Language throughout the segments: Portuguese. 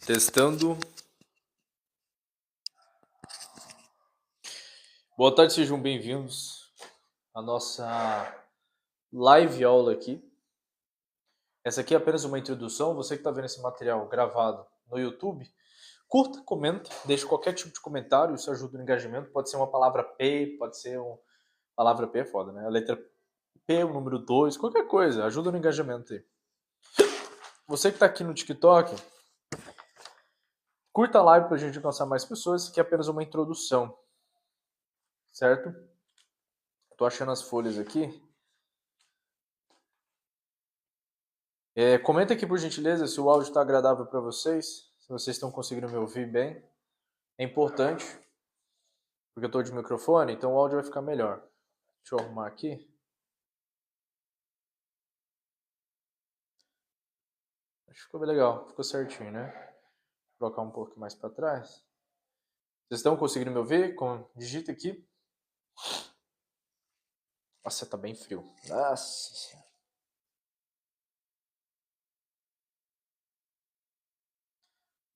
Testando. Boa tarde, sejam bem-vindos à nossa live aula aqui. Essa aqui é apenas uma introdução. Você que está vendo esse material gravado no YouTube, curta, comenta, deixe qualquer tipo de comentário, isso ajuda no engajamento. Pode ser uma palavra P, pode ser uma palavra P é foda, né? A letra P, o número 2, qualquer coisa, ajuda no engajamento aí. Você que está aqui no TikTok, curta a live para a gente alcançar mais pessoas. Isso aqui é apenas uma introdução, certo? Estou achando as folhas aqui. Comenta aqui, por gentileza, se o áudio está agradável para vocês, se vocês estão conseguindo me ouvir bem. É importante, porque eu estou de microfone, então o áudio vai ficar melhor. Deixa eu arrumar aqui. Acho que ficou bem legal, ficou certinho, né? Vou colocar um pouco mais para trás. Vocês estão conseguindo me ouvir? Digita aqui. Nossa, tá bem frio. Nossa Senhora.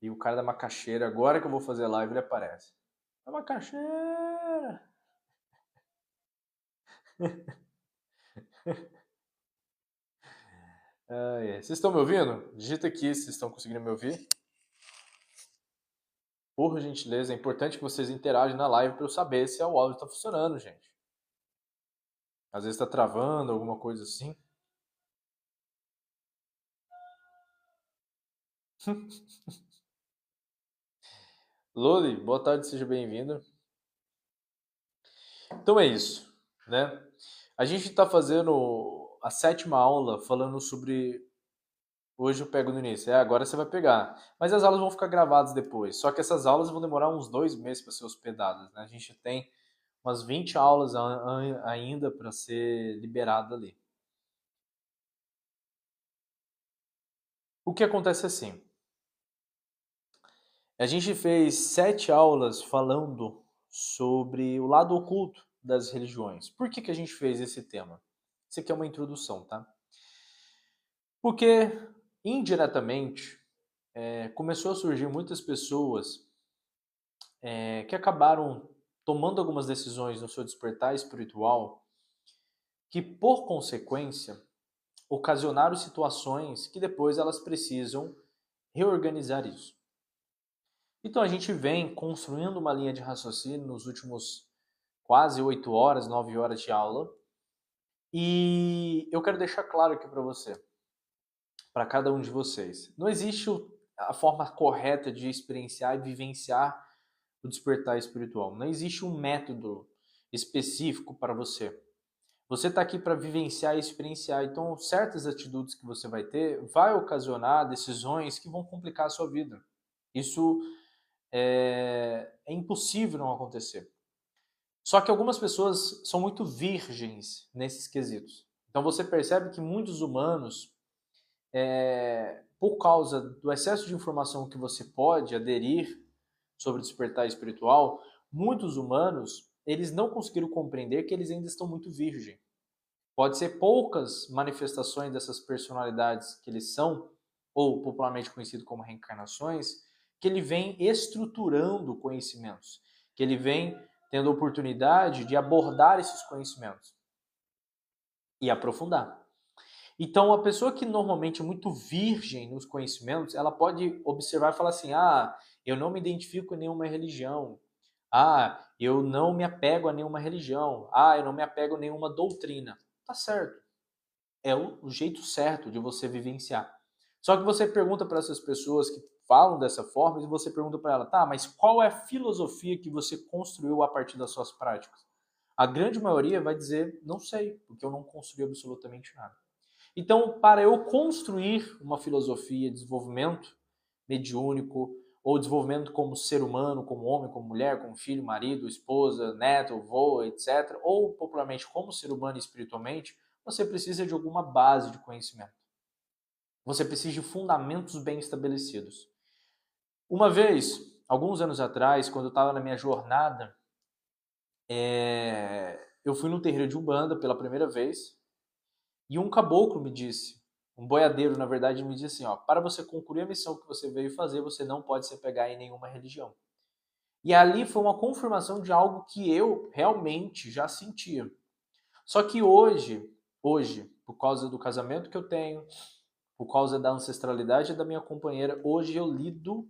E o cara da macaxeira, agora que eu vou fazer live, ele aparece. A macaxeira! Vocês estão me ouvindo? Digita aqui se estão conseguindo me ouvir. Por gentileza, é importante que vocês interagem na live para eu saber se o áudio está funcionando, gente. Às vezes está travando, alguma coisa assim. Loli, boa tarde, seja bem-vindo. Então é isso, né? A gente está fazendo a 7ª aula falando sobre... Hoje eu pego no início, agora você vai pegar. Mas as aulas vão ficar gravadas depois. Só que essas aulas vão demorar uns 2 meses para ser hospedadas, né? A gente tem umas 20 aulas ainda para ser liberada ali. O que acontece assim? A gente fez 7 aulas falando sobre o lado oculto das religiões. Por que a gente fez esse tema? Isso aqui é uma introdução, tá? Porque, indiretamente, começou a surgir muitas pessoas que acabaram tomando algumas decisões no seu despertar espiritual que, por consequência, ocasionaram situações que depois elas precisam reorganizar isso. Então a gente vem construindo uma linha de raciocínio nos últimos quase 8 horas, 9 horas de aula. E eu quero deixar claro aqui para você, para cada um de vocês. Não existe a forma correta de experienciar e vivenciar o despertar espiritual. Não existe um método específico para você. Você está aqui para vivenciar e experienciar. Então, certas atitudes que você vai ter vai ocasionar decisões que vão complicar a sua vida. Isso é impossível não acontecer. Só que algumas pessoas são muito virgens nesses quesitos. Então você percebe que muitos humanos, por causa do excesso de informação que você pode aderir sobre o despertar espiritual, muitos humanos eles não conseguiram compreender que eles ainda estão muito virgem. Pode ser poucas manifestações dessas personalidades que eles são, ou popularmente conhecido como reencarnações, que ele vem estruturando conhecimentos, que ele vem tendo a oportunidade de abordar esses conhecimentos e aprofundar. Então, a pessoa que normalmente é muito virgem nos conhecimentos, ela pode observar e falar assim: eu não me identifico com nenhuma religião. Eu não me apego a nenhuma religião. Eu não me apego a nenhuma doutrina. Tá certo. É o jeito certo de você vivenciar. Só que você pergunta para essas pessoas que falam dessa forma e você pergunta para ela, tá, mas qual é a filosofia que você construiu a partir das suas práticas? A grande maioria vai dizer, não sei, porque eu não construí absolutamente nada. Então, para eu construir uma filosofia de desenvolvimento mediúnico, ou desenvolvimento como ser humano, como homem, como mulher, como filho, marido, esposa, neto, avô, etc., ou popularmente como ser humano espiritualmente, você precisa de alguma base de conhecimento. Você precisa de fundamentos bem estabelecidos. Uma vez, alguns anos atrás, quando eu estava na minha jornada, eu fui no terreiro de Umbanda pela primeira vez e um caboclo me disse, um boiadeiro, na verdade, me disse assim, ó, para você concluir a missão que você veio fazer, você não pode se apegar em nenhuma religião. E ali foi uma confirmação de algo que eu realmente já sentia. Só que hoje, por causa do casamento que eu tenho, por causa da ancestralidade da minha companheira, hoje eu lido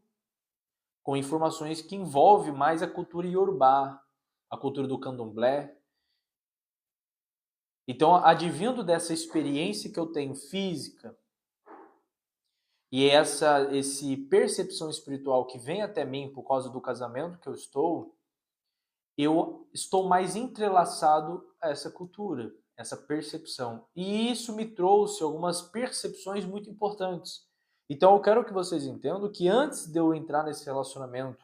com informações que envolvem mais a cultura iorubá, a cultura do candomblé. Então, advindo dessa experiência que eu tenho física e esse percepção espiritual que vem até mim por causa do casamento que eu estou mais entrelaçado a essa cultura, essa percepção. E isso me trouxe algumas percepções muito importantes. Então eu quero que vocês entendam que antes de eu entrar nesse relacionamento,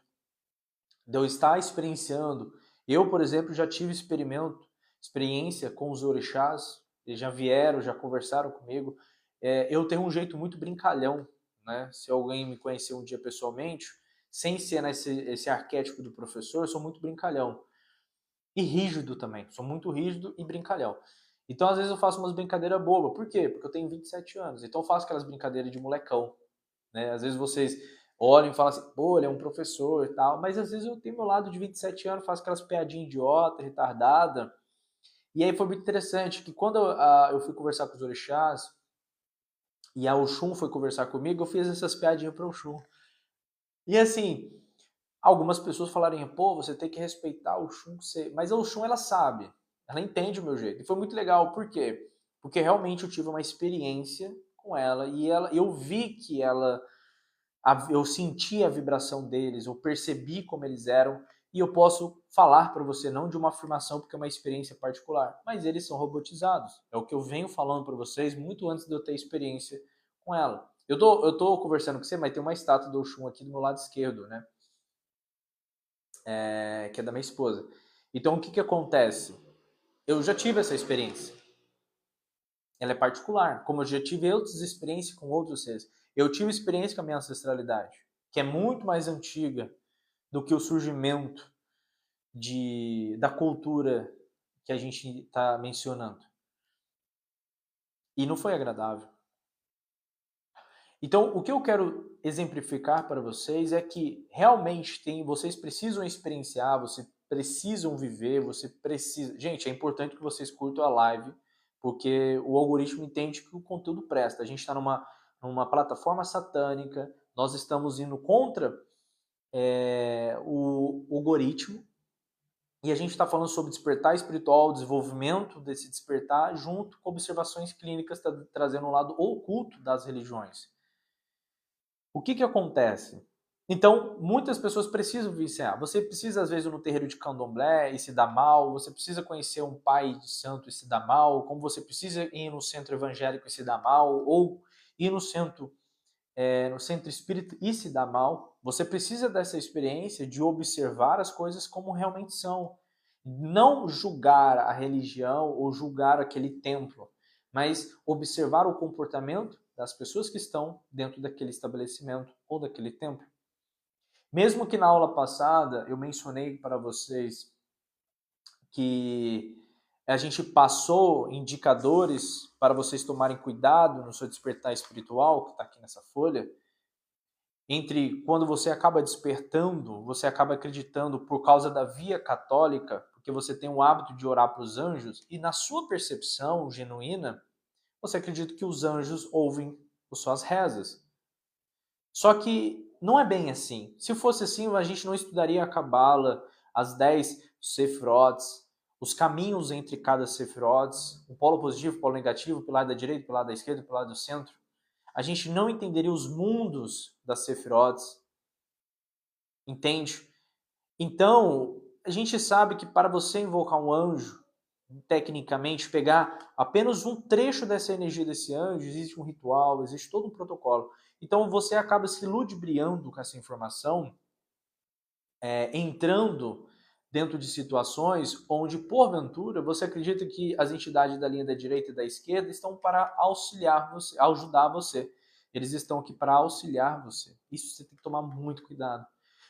de eu estar experienciando, eu, por exemplo, já tive experiência com os orixás, eles já vieram, já conversaram comigo. Eu tenho um jeito muito brincalhão, né? Se alguém me conhecer um dia pessoalmente, sem ser esse arquétipo do professor, eu sou muito brincalhão. E rígido também. Sou muito rígido e brincalhão. Então, às vezes, eu faço umas brincadeiras bobas. Por quê? Porque eu tenho 27 anos. Então, eu faço aquelas brincadeiras de molecão. Né? Às vezes, vocês olham e falam assim, pô, ele é um professor e tal. Mas, às vezes, eu tenho meu lado de 27 anos, faço aquelas piadinhas idiota, retardada. E aí foi muito interessante que quando eu fui conversar com os orixás e a Oxum foi conversar comigo, eu fiz essas piadinhas para o Oxum. E assim, algumas pessoas falarem, pô, você tem que respeitar o Oxum, mas a Oxum, ela sabe, ela entende o meu jeito. E foi muito legal, por quê? Porque realmente eu tive uma experiência com ela e eu vi que eu senti a vibração deles, eu percebi como eles eram e eu posso falar para você, não de uma afirmação porque é uma experiência particular, mas eles são robotizados. É o que eu venho falando para vocês muito antes de eu ter experiência com ela. Eu tô conversando com você, mas tem uma estátua do Oxum aqui do meu lado esquerdo, né? Que é da minha esposa. Então, o que acontece? Eu já tive essa experiência. Ela é particular, como eu já tive outras experiências com outros seres. Eu tive experiência com a minha ancestralidade, que é muito mais antiga do que o surgimento da cultura que a gente está mencionando. E não foi agradável. Então, o que eu quero exemplificar para vocês é que realmente vocês precisam experienciar, vocês precisam viver, você precisa. Gente, é importante que vocês curtam a live, porque o algoritmo entende que o conteúdo presta. A gente está numa plataforma satânica, nós estamos indo contra o algoritmo, e a gente está falando sobre despertar espiritual, desenvolvimento desse despertar, junto com observações clínicas, trazendo um lado oculto das religiões. O que acontece? Então, muitas pessoas precisam viciar. Você precisa, às vezes, ir no terreiro de candomblé e se dar mal. Você precisa conhecer um pai de santo e se dar mal. Como você precisa ir no centro evangélico e se dar mal. Ou ir no centro espírita e se dar mal. Você precisa dessa experiência de observar as coisas como realmente são. Não julgar a religião ou julgar aquele templo, mas observar o comportamento das pessoas que estão dentro daquele estabelecimento ou daquele templo. Mesmo que na aula passada eu mencionei para vocês que a gente passou indicadores para vocês tomarem cuidado no seu despertar espiritual, que está aqui nessa folha, entre quando você acaba despertando, você acaba acreditando por causa da via católica, porque você tem o hábito de orar para os anjos, e na sua percepção genuína, você acredita que os anjos ouvem as suas rezas. Só que não é bem assim. Se fosse assim, a gente não estudaria a Cabala, as 10 Sefrotes, os caminhos entre cada Sefrotes, o polo positivo, o polo negativo, pelo lado da direita, pelo lado da esquerda, pelo lado do centro. A gente não entenderia os mundos das Sefrotes. Entende? Então, a gente sabe que para você invocar um anjo, tecnicamente, pegar apenas um trecho dessa energia desse anjo, existe um ritual, existe todo um protocolo. Então, você acaba se ludibriando com essa informação, entrando dentro de situações onde, porventura, você acredita que as entidades da linha da direita e da esquerda estão para auxiliar você, ajudar você. Eles estão aqui para auxiliar você. Isso você tem que tomar muito cuidado.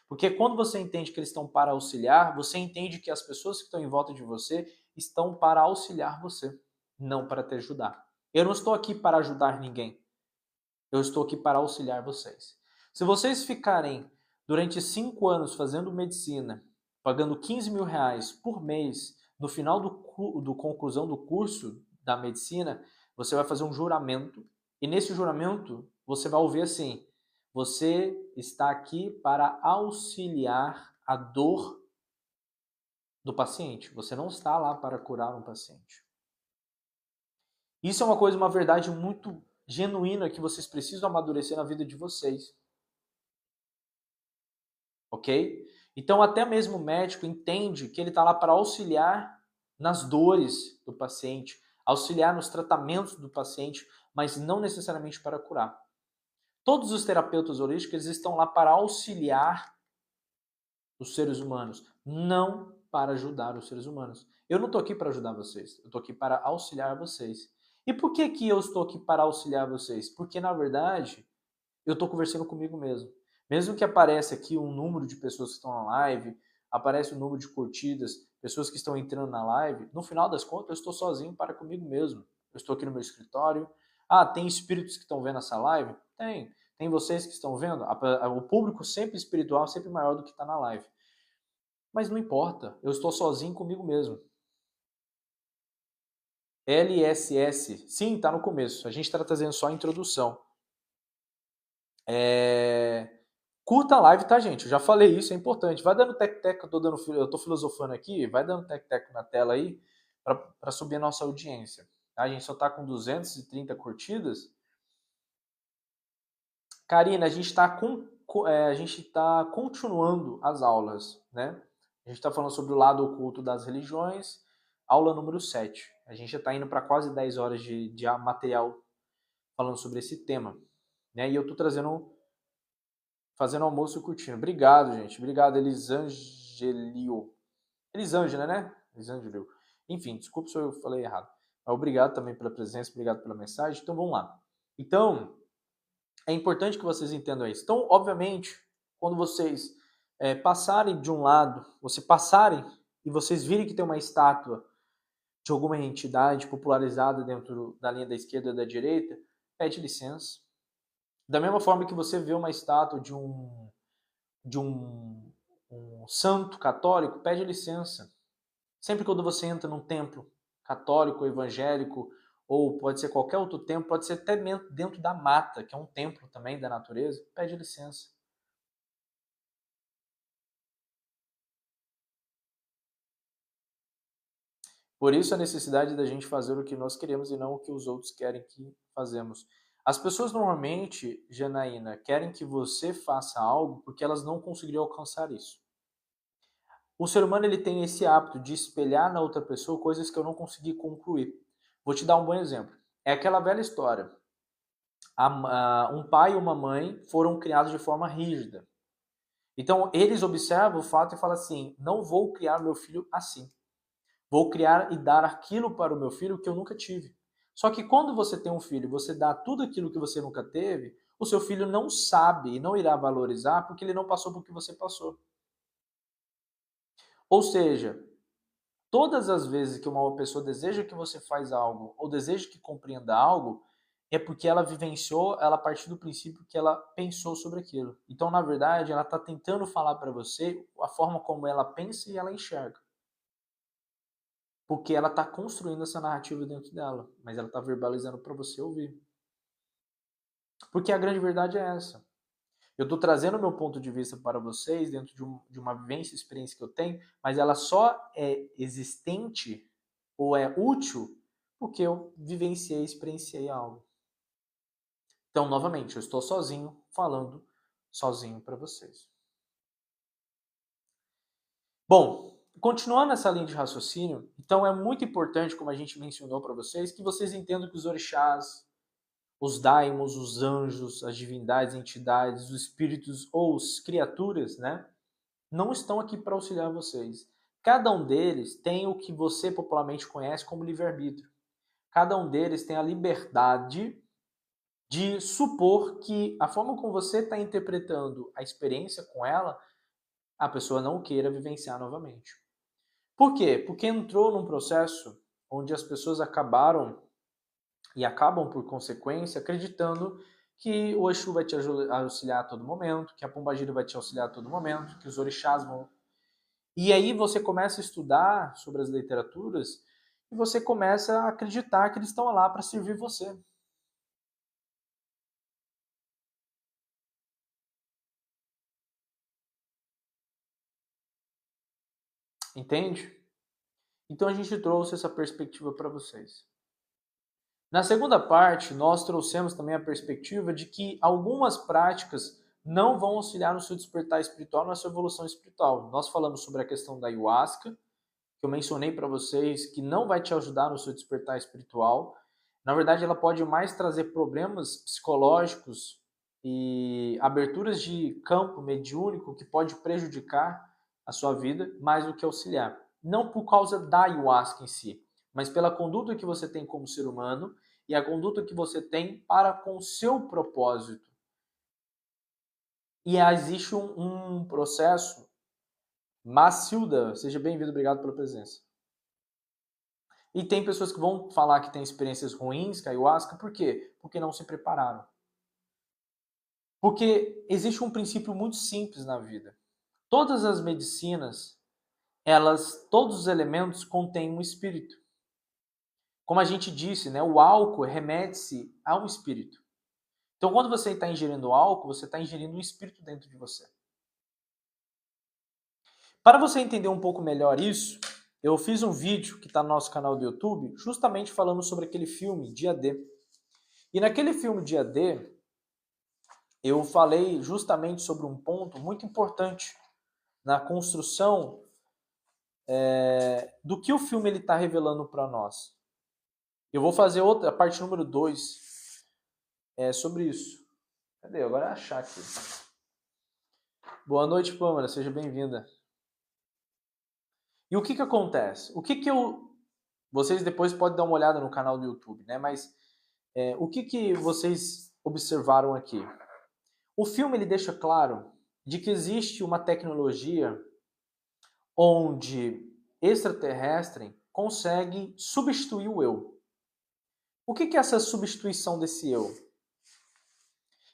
Porque quando você entende que eles estão para auxiliar, você entende que as pessoas que estão em volta de você estão para auxiliar você, não para te ajudar. Eu não estou aqui para ajudar ninguém. Eu estou aqui para auxiliar vocês. Se vocês ficarem durante 5 anos fazendo medicina, pagando 15 mil reais por mês, no final do conclusão do curso da medicina, você vai fazer um juramento, e nesse juramento você vai ouvir assim: você está aqui para auxiliar a dor do paciente. Você não está lá para curar um paciente. Isso é uma coisa, uma verdade muito genuína que vocês precisam amadurecer na vida de vocês. Ok? Então, até mesmo o médico entende que ele está lá para auxiliar nas dores do paciente, auxiliar nos tratamentos do paciente, mas não necessariamente para curar. Todos os terapeutas holísticos eles estão lá para auxiliar os seres humanos, não para ajudar os seres humanos. Eu não estou aqui para ajudar vocês, eu estou aqui para auxiliar vocês. E por que que eu estou aqui para auxiliar vocês? Porque, na verdade, eu estou conversando comigo mesmo. Mesmo que apareça aqui um número de pessoas que estão na live, aparece um número de curtidas, pessoas que estão entrando na live, no final das contas eu estou sozinho para comigo mesmo. Eu estou aqui no meu escritório. Ah, tem espíritos que estão vendo essa live? Tem. Tem vocês que estão vendo? O público sempre espiritual, sempre maior do que está na live. Mas não importa, eu estou sozinho comigo mesmo. LSS, sim, está no começo. A gente está trazendo só a introdução. Curta a live, tá, gente? Eu já falei isso, é importante. Vai dando tec-tec, eu tô filosofando aqui, vai dando tec-tec na tela aí para subir a nossa audiência. A gente só tá com 230 curtidas. Karina, a gente tá continuando as aulas, né? A gente está falando sobre o lado oculto das religiões, aula número 7. A gente já está indo para quase 10 horas de material falando sobre esse tema, né? E eu tô fazendo almoço e curtindo. Obrigado, gente. Obrigado, Elisangelio. Elisângela, né? Elisangelio. Enfim, desculpa se eu falei errado. Mas obrigado também pela presença, obrigado pela mensagem. Então, vamos lá. Então, é importante que vocês entendam isso. Então, obviamente, quando vocês passarem de um lado, e vocês virem que tem uma estátua de alguma entidade popularizada dentro da linha da esquerda ou da direita, pede licença. Da mesma forma que você vê uma estátua de um santo católico, pede licença. Sempre quando você entra num templo católico, evangélico, ou pode ser qualquer outro templo, pode ser até dentro da mata, que é um templo também da natureza, pede licença. Por isso a necessidade da gente fazer o que nós queremos e não o que os outros querem que fazemos. As pessoas normalmente, Janaína, querem que você faça algo porque elas não conseguiriam alcançar isso. O ser humano ele tem esse hábito de espelhar na outra pessoa coisas que eu não consegui concluir. Vou te dar um bom exemplo. É aquela velha história. Um pai e uma mãe foram criados de forma rígida. Então, eles observam o fato e falam assim: não vou criar meu filho assim. Vou criar e dar aquilo para o meu filho que eu nunca tive. Só que quando você tem um filho, você dá tudo aquilo que você nunca teve, o seu filho não sabe e não irá valorizar porque ele não passou por que você passou. Ou seja, todas as vezes que uma pessoa deseja que você faz algo ou deseja que compreenda algo, é porque ela vivenciou, ela partiu do princípio que ela pensou sobre aquilo. Então, na verdade, ela está tentando falar para você a forma como ela pensa e ela enxerga. Porque ela está construindo essa narrativa dentro dela, mas ela está verbalizando para você ouvir. Porque a grande verdade é essa. Eu estou trazendo o meu ponto de vista para vocês dentro de uma vivência, experiência que eu tenho, mas ela só é existente ou é útil porque eu vivenciei, experienciei algo. Então, novamente, eu estou sozinho falando sozinho para vocês. Bom, continuando essa linha de raciocínio, então é muito importante, como a gente mencionou para vocês, que vocês entendam que os orixás, os daimons, os anjos, as divindades, entidades, os espíritos ou as criaturas, né, não estão aqui para auxiliar vocês. Cada um deles tem o que você popularmente conhece como livre-arbítrio. Cada um deles tem a liberdade de supor que a forma como você está interpretando a experiência com ela, a pessoa não queira vivenciar novamente. Por quê? Porque entrou num processo onde as pessoas acabaram e acabam por consequência acreditando que o Exu vai te auxiliar a todo momento, que a Pombagira vai te auxiliar a todo momento, que os orixás vão... E aí você começa a estudar sobre as literaturas e você começa a acreditar que eles estão lá para servir você. Entende? Então a gente trouxe essa perspectiva para vocês. Na segunda parte, nós trouxemos também a perspectiva de que algumas práticas não vão auxiliar no seu despertar espiritual, na sua evolução espiritual. Nós falamos sobre a questão da ayahuasca, que eu mencionei para vocês, que não vai te ajudar no seu despertar espiritual. Na verdade, ela pode mais trazer problemas psicológicos e aberturas de campo mediúnico que pode prejudicar a sua vida mais do que auxiliar. Não por causa da ayahuasca em si, mas pela conduta que você tem como ser humano e a conduta que você tem para com o seu propósito. E existe um processo. Macilda, seja bem-vindo, obrigado pela presença. E tem pessoas que vão falar que tem experiências ruins com a ayahuasca, por quê? Porque não se prepararam. Porque existe um princípio muito simples na vida. Todas as medicinas, todos os elementos contêm um espírito. Como a gente disse, né, o álcool remete-se a um espírito. Então, quando você está ingerindo álcool, você está ingerindo um espírito dentro de você. Para você entender um pouco melhor isso, eu fiz um vídeo que está no nosso canal do YouTube, justamente falando sobre aquele filme, Dia D. E naquele filme, Dia D, eu falei justamente sobre um ponto muito importante na construção do que o filme está revelando para nós. Eu vou fazer a parte número 2 sobre isso. Cadê? Agora é achar aqui. Boa noite, Pâmela, seja bem-vinda. E o que acontece? Vocês depois podem dar uma olhada no canal do YouTube, né? Mas o que vocês observaram aqui? O filme ele deixa claro de que existe uma tecnologia onde extraterrestre consegue substituir o eu. O que é essa substituição desse eu?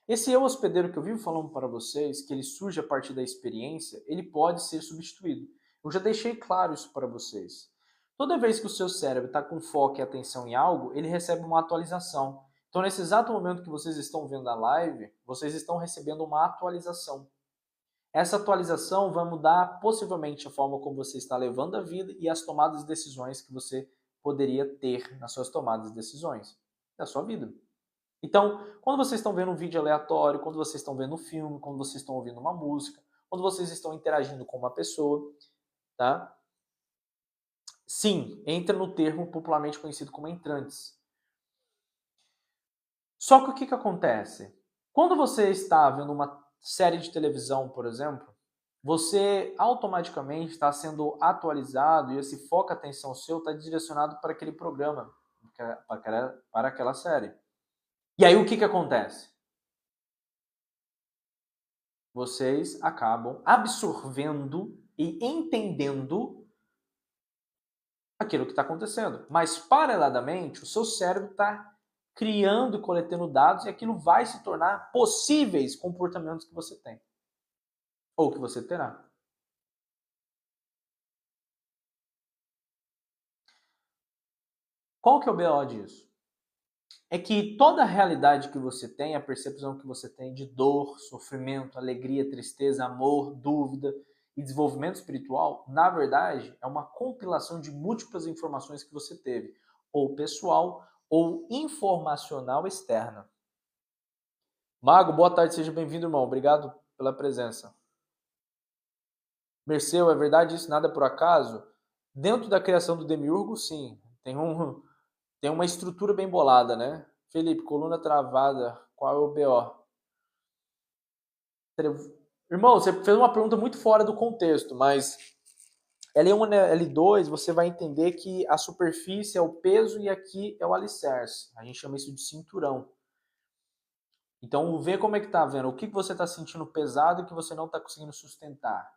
Esse eu hospedeiro que eu vivo falando para vocês, que ele surge a partir da experiência, ele pode ser substituído. Eu já deixei claro isso para vocês. Toda vez que o seu cérebro está com foco e atenção em algo, ele recebe uma atualização. Então, nesse exato momento que vocês estão vendo a live, vocês estão recebendo uma atualização. Essa atualização vai mudar possivelmente a forma como você está levando a vida e as tomadas de decisões que você poderia ter nas suas tomadas de decisões da sua vida. Então, quando vocês estão vendo um vídeo aleatório, quando vocês estão vendo um filme, quando vocês estão ouvindo uma música, quando vocês estão interagindo com uma pessoa, tá? Sim, entra no termo popularmente conhecido como entrantes. Só que o que acontece? Quando você está vendo uma série de televisão, por exemplo, você automaticamente está sendo atualizado e esse foco, atenção seu, está direcionado para aquele programa, para aquela série. E aí o que acontece? Vocês acabam absorvendo e entendendo aquilo que está acontecendo. Mas, paralelamente, o seu cérebro está criando e coletando dados e aquilo vai se tornar possíveis comportamentos que você tem. Ou que você terá. Qual que é o BO disso? É que toda a realidade que você tem, a percepção que você tem de dor, sofrimento, alegria, tristeza, amor, dúvida e desenvolvimento espiritual, na verdade, é uma compilação de múltiplas informações que você teve, ou pessoal, ou informacional externa. Mago, boa tarde, seja bem-vindo, irmão. Obrigado pela presença. Merceu, é verdade isso? Nada por acaso? Dentro da criação do Demiurgo, sim. Tem uma estrutura bem bolada, né? Felipe, coluna travada, qual é o BO? Irmão, você fez uma pergunta muito fora do contexto, mas L1 e L2 você vai entender que a superfície é o peso e aqui é o alicerce. A gente chama isso de cinturão. Então, vê como é que tá vendo. O que você está sentindo pesado e que você não está conseguindo sustentar.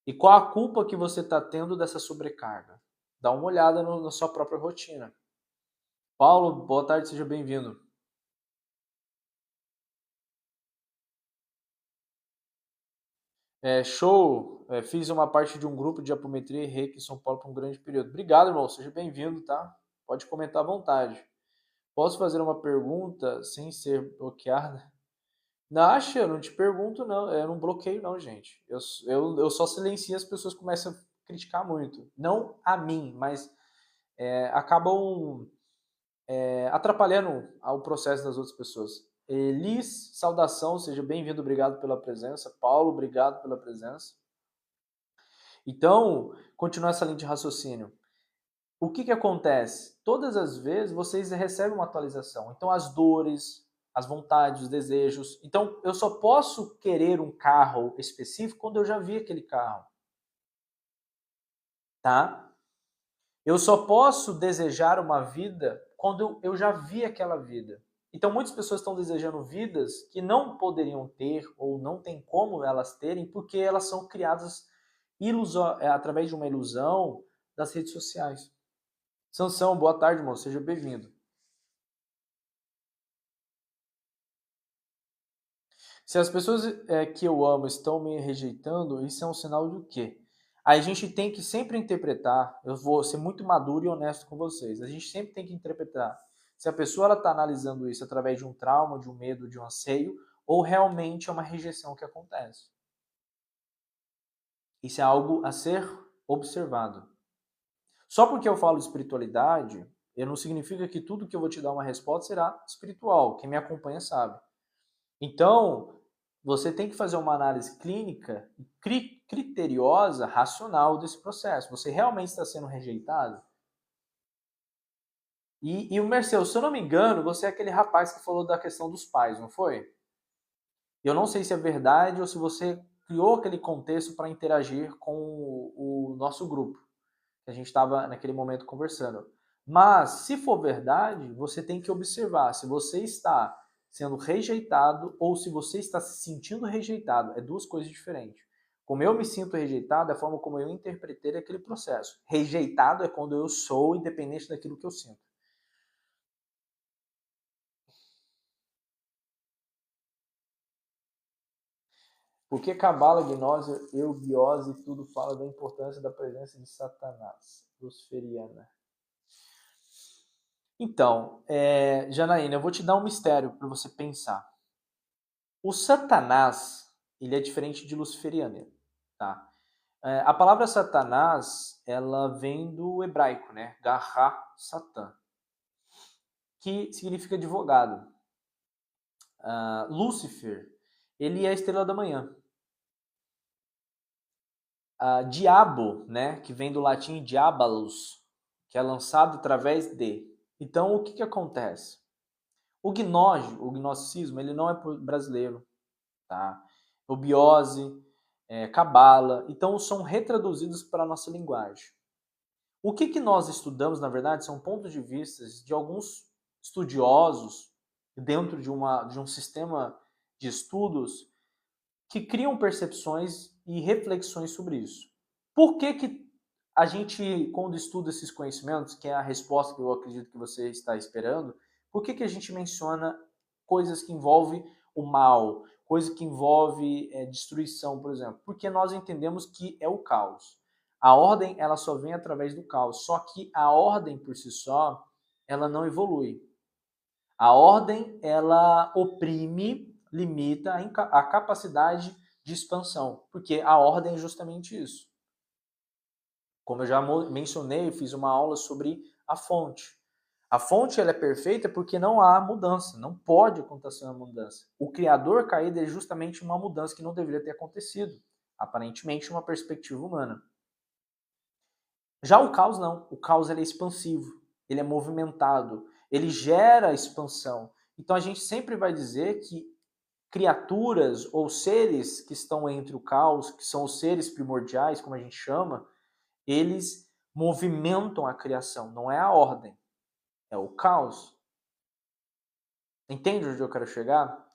E qual a culpa que você está tendo dessa sobrecarga. Dá uma olhada na sua própria rotina. Paulo, boa tarde, seja bem-vindo. Show! Fiz uma parte de um grupo de apometria e reiki em São Paulo por um grande período. Obrigado, irmão. Seja bem-vindo, tá? Pode comentar à vontade. Posso fazer uma pergunta sem ser bloqueada? Naxa, eu não te pergunto, não. Eu não bloqueio, não, gente. Eu só silencio, as pessoas começam a criticar muito. Não a mim, mas acabam atrapalhando o processo das outras pessoas. Elis, saudação, seja bem-vindo, obrigado pela presença. Paulo, obrigado pela presença. Então, continuar essa linha de raciocínio. O que acontece? Todas as vezes vocês recebem uma atualização. Então, as dores, as vontades, os desejos. Então, eu só posso querer um carro específico quando eu já vi aquele carro. Tá? Eu só posso desejar uma vida quando eu já vi aquela vida. Então, muitas pessoas estão desejando vidas que não poderiam ter ou não tem como elas terem porque elas são criadas através de uma ilusão das redes sociais. Sansão, boa tarde, irmão. Seja bem-vindo. Se as pessoas que eu amo estão me rejeitando, isso é um sinal do quê? Aí a gente tem que sempre interpretar, eu vou ser muito maduro e honesto com vocês, a gente sempre tem que interpretar se a pessoa está analisando isso através de um trauma, de um medo, de um anseio, ou realmente é uma rejeição que acontece. Isso é algo a ser observado. Só porque eu falo espiritualidade, não significa que tudo que eu vou te dar uma resposta será espiritual. Quem me acompanha sabe. Então, você tem que fazer uma análise clínica, criteriosa, racional desse processo. Você realmente está sendo rejeitado? E o Merceu, se eu não me engano, você é aquele rapaz que falou da questão dos pais, não foi? Eu não sei se é verdade ou se você criou aquele contexto para interagir com o nosso grupo, que a gente estava naquele momento conversando. Mas, se for verdade, você tem que observar se você está sendo rejeitado ou se você está se sentindo rejeitado. É duas coisas diferentes. Como eu me sinto rejeitado é a forma como eu interpretei aquele processo. Rejeitado é quando eu sou independente daquilo que eu sinto. Porque Cabala, Gnose, Eubiose, tudo fala da importância da presença de Satanás, luciferiana. Então, Janaína, eu vou te dar um mistério para você pensar. O Satanás, ele é diferente de luciferiano, tá? A palavra Satanás, ela vem do hebraico, né? Garra Satã, que significa advogado. Lúcifer, ele é a estrela da manhã. Diabo, né? Que vem do latim diabolus, que é lançado através de. Então, o que acontece? O gnosticismo, ele não é brasileiro, tá? Obiose, cabala, então são retraduzidos para a nossa linguagem. O que nós estudamos, na verdade, são pontos de vista de alguns estudiosos dentro de um sistema de estudos que criam percepções e reflexões sobre isso. Por que a gente, quando estuda esses conhecimentos, que é a resposta que eu acredito que você está esperando, por que a gente menciona coisas que envolvem o mal, coisa que envolve destruição, por exemplo? Porque nós entendemos que é o caos. A ordem, ela só vem através do caos. Só que a ordem por si só, ela não evolui. A ordem, ela oprime, limita a capacidade de expansão, porque a ordem é justamente isso. Como eu já mencionei, eu fiz uma aula sobre a fonte. A fonte ela é perfeita porque não há mudança, não pode acontecer uma mudança. O criador caído é justamente uma mudança que não deveria ter acontecido, aparentemente uma perspectiva humana. Já o caos não, o caos ele é expansivo, ele é movimentado, ele gera expansão. Então a gente sempre vai dizer que criaturas ou seres que estão entre o caos, que são os seres primordiais, como a gente chama, eles movimentam a criação, não é a ordem, é o caos. Entende onde eu quero chegar?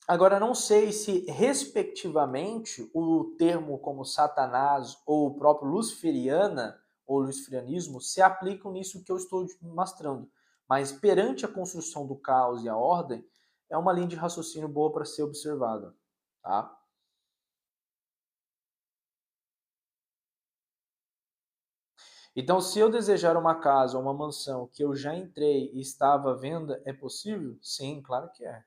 Agora, não sei se, respectivamente, o termo como Satanás ou o próprio Luciferiana ou Luciferianismo se aplicam nisso que eu estou mostrando. Mas, perante a construção do caos e a ordem, é uma linha de raciocínio boa para ser observada. Tá? Então, se eu desejar uma casa ou uma mansão que eu já entrei e estava à venda, é possível? Sim, claro que é.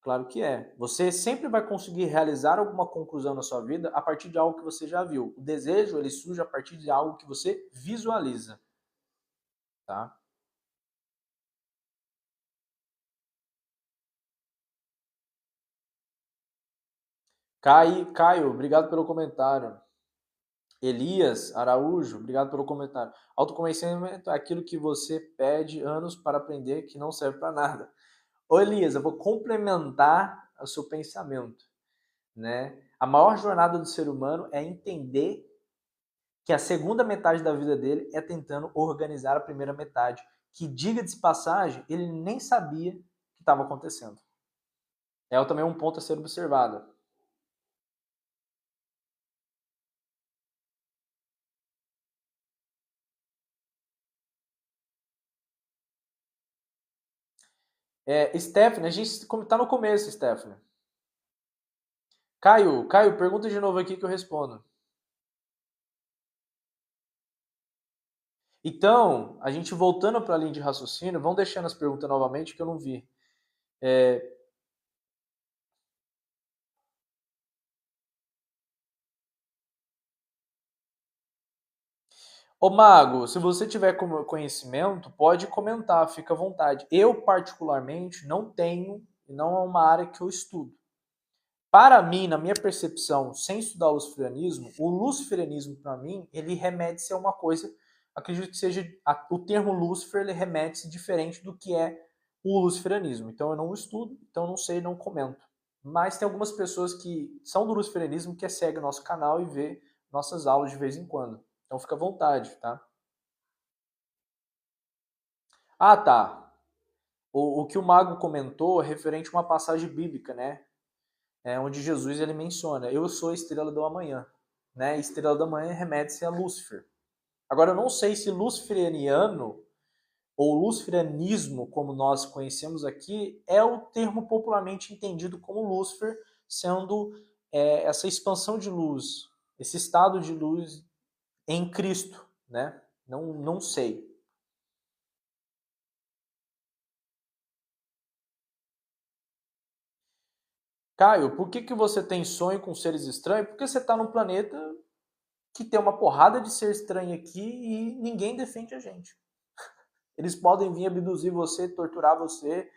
Claro que é. Você sempre vai conseguir realizar alguma conclusão na sua vida a partir de algo que você já viu. O desejo, ele surge a partir de algo que você visualiza, tá? Caio, obrigado pelo comentário. Elias Araújo, obrigado pelo comentário. Autoconhecimento é aquilo que você pede anos para aprender que não serve para nada. Ô Elias, eu vou complementar o seu pensamento, né? A maior jornada do ser humano é entender que a segunda metade da vida dele é tentando organizar a primeira metade, que, diga-se de passagem, ele nem sabia que estava acontecendo. É também um ponto a ser observado. Stephanie, a gente está no começo, Stephanie. Caio, pergunta de novo aqui que eu respondo. Então, a gente voltando para a linha de raciocínio, vão deixando as perguntas novamente que eu não vi. Ô Mago, se você tiver conhecimento, pode comentar, fica à vontade. Eu, particularmente, não tenho, não é uma área que eu estudo. Para mim, na minha percepção, sem estudar o luciferianismo, para mim, ele remete-se a uma coisa, acredito que seja, o termo Lúcifer, ele remete-se diferente do que é o luciferianismo. Então, eu não estudo, então não sei, não comento. Mas tem algumas pessoas que são do luciferianismo que seguem o nosso canal e vê nossas aulas de vez em quando. Então, fica à vontade, tá? Ah, tá. O que o Mago comentou é referente a uma passagem bíblica, né? Onde Jesus ele menciona: Eu sou a estrela do amanhã. Né? Estrela da manhã remete-se a Lúcifer. Agora, eu não sei se luciferiano ou luciferianismo, como nós conhecemos aqui, é o termo popularmente entendido como Lúcifer, sendo essa expansão de luz, esse estado de luz em Cristo, né? Não sei. Caio, por que você tem sonho com seres estranhos? Porque você está num planeta que tem uma porrada de ser estranho aqui e ninguém defende a gente. Eles podem vir abduzir você, torturar você,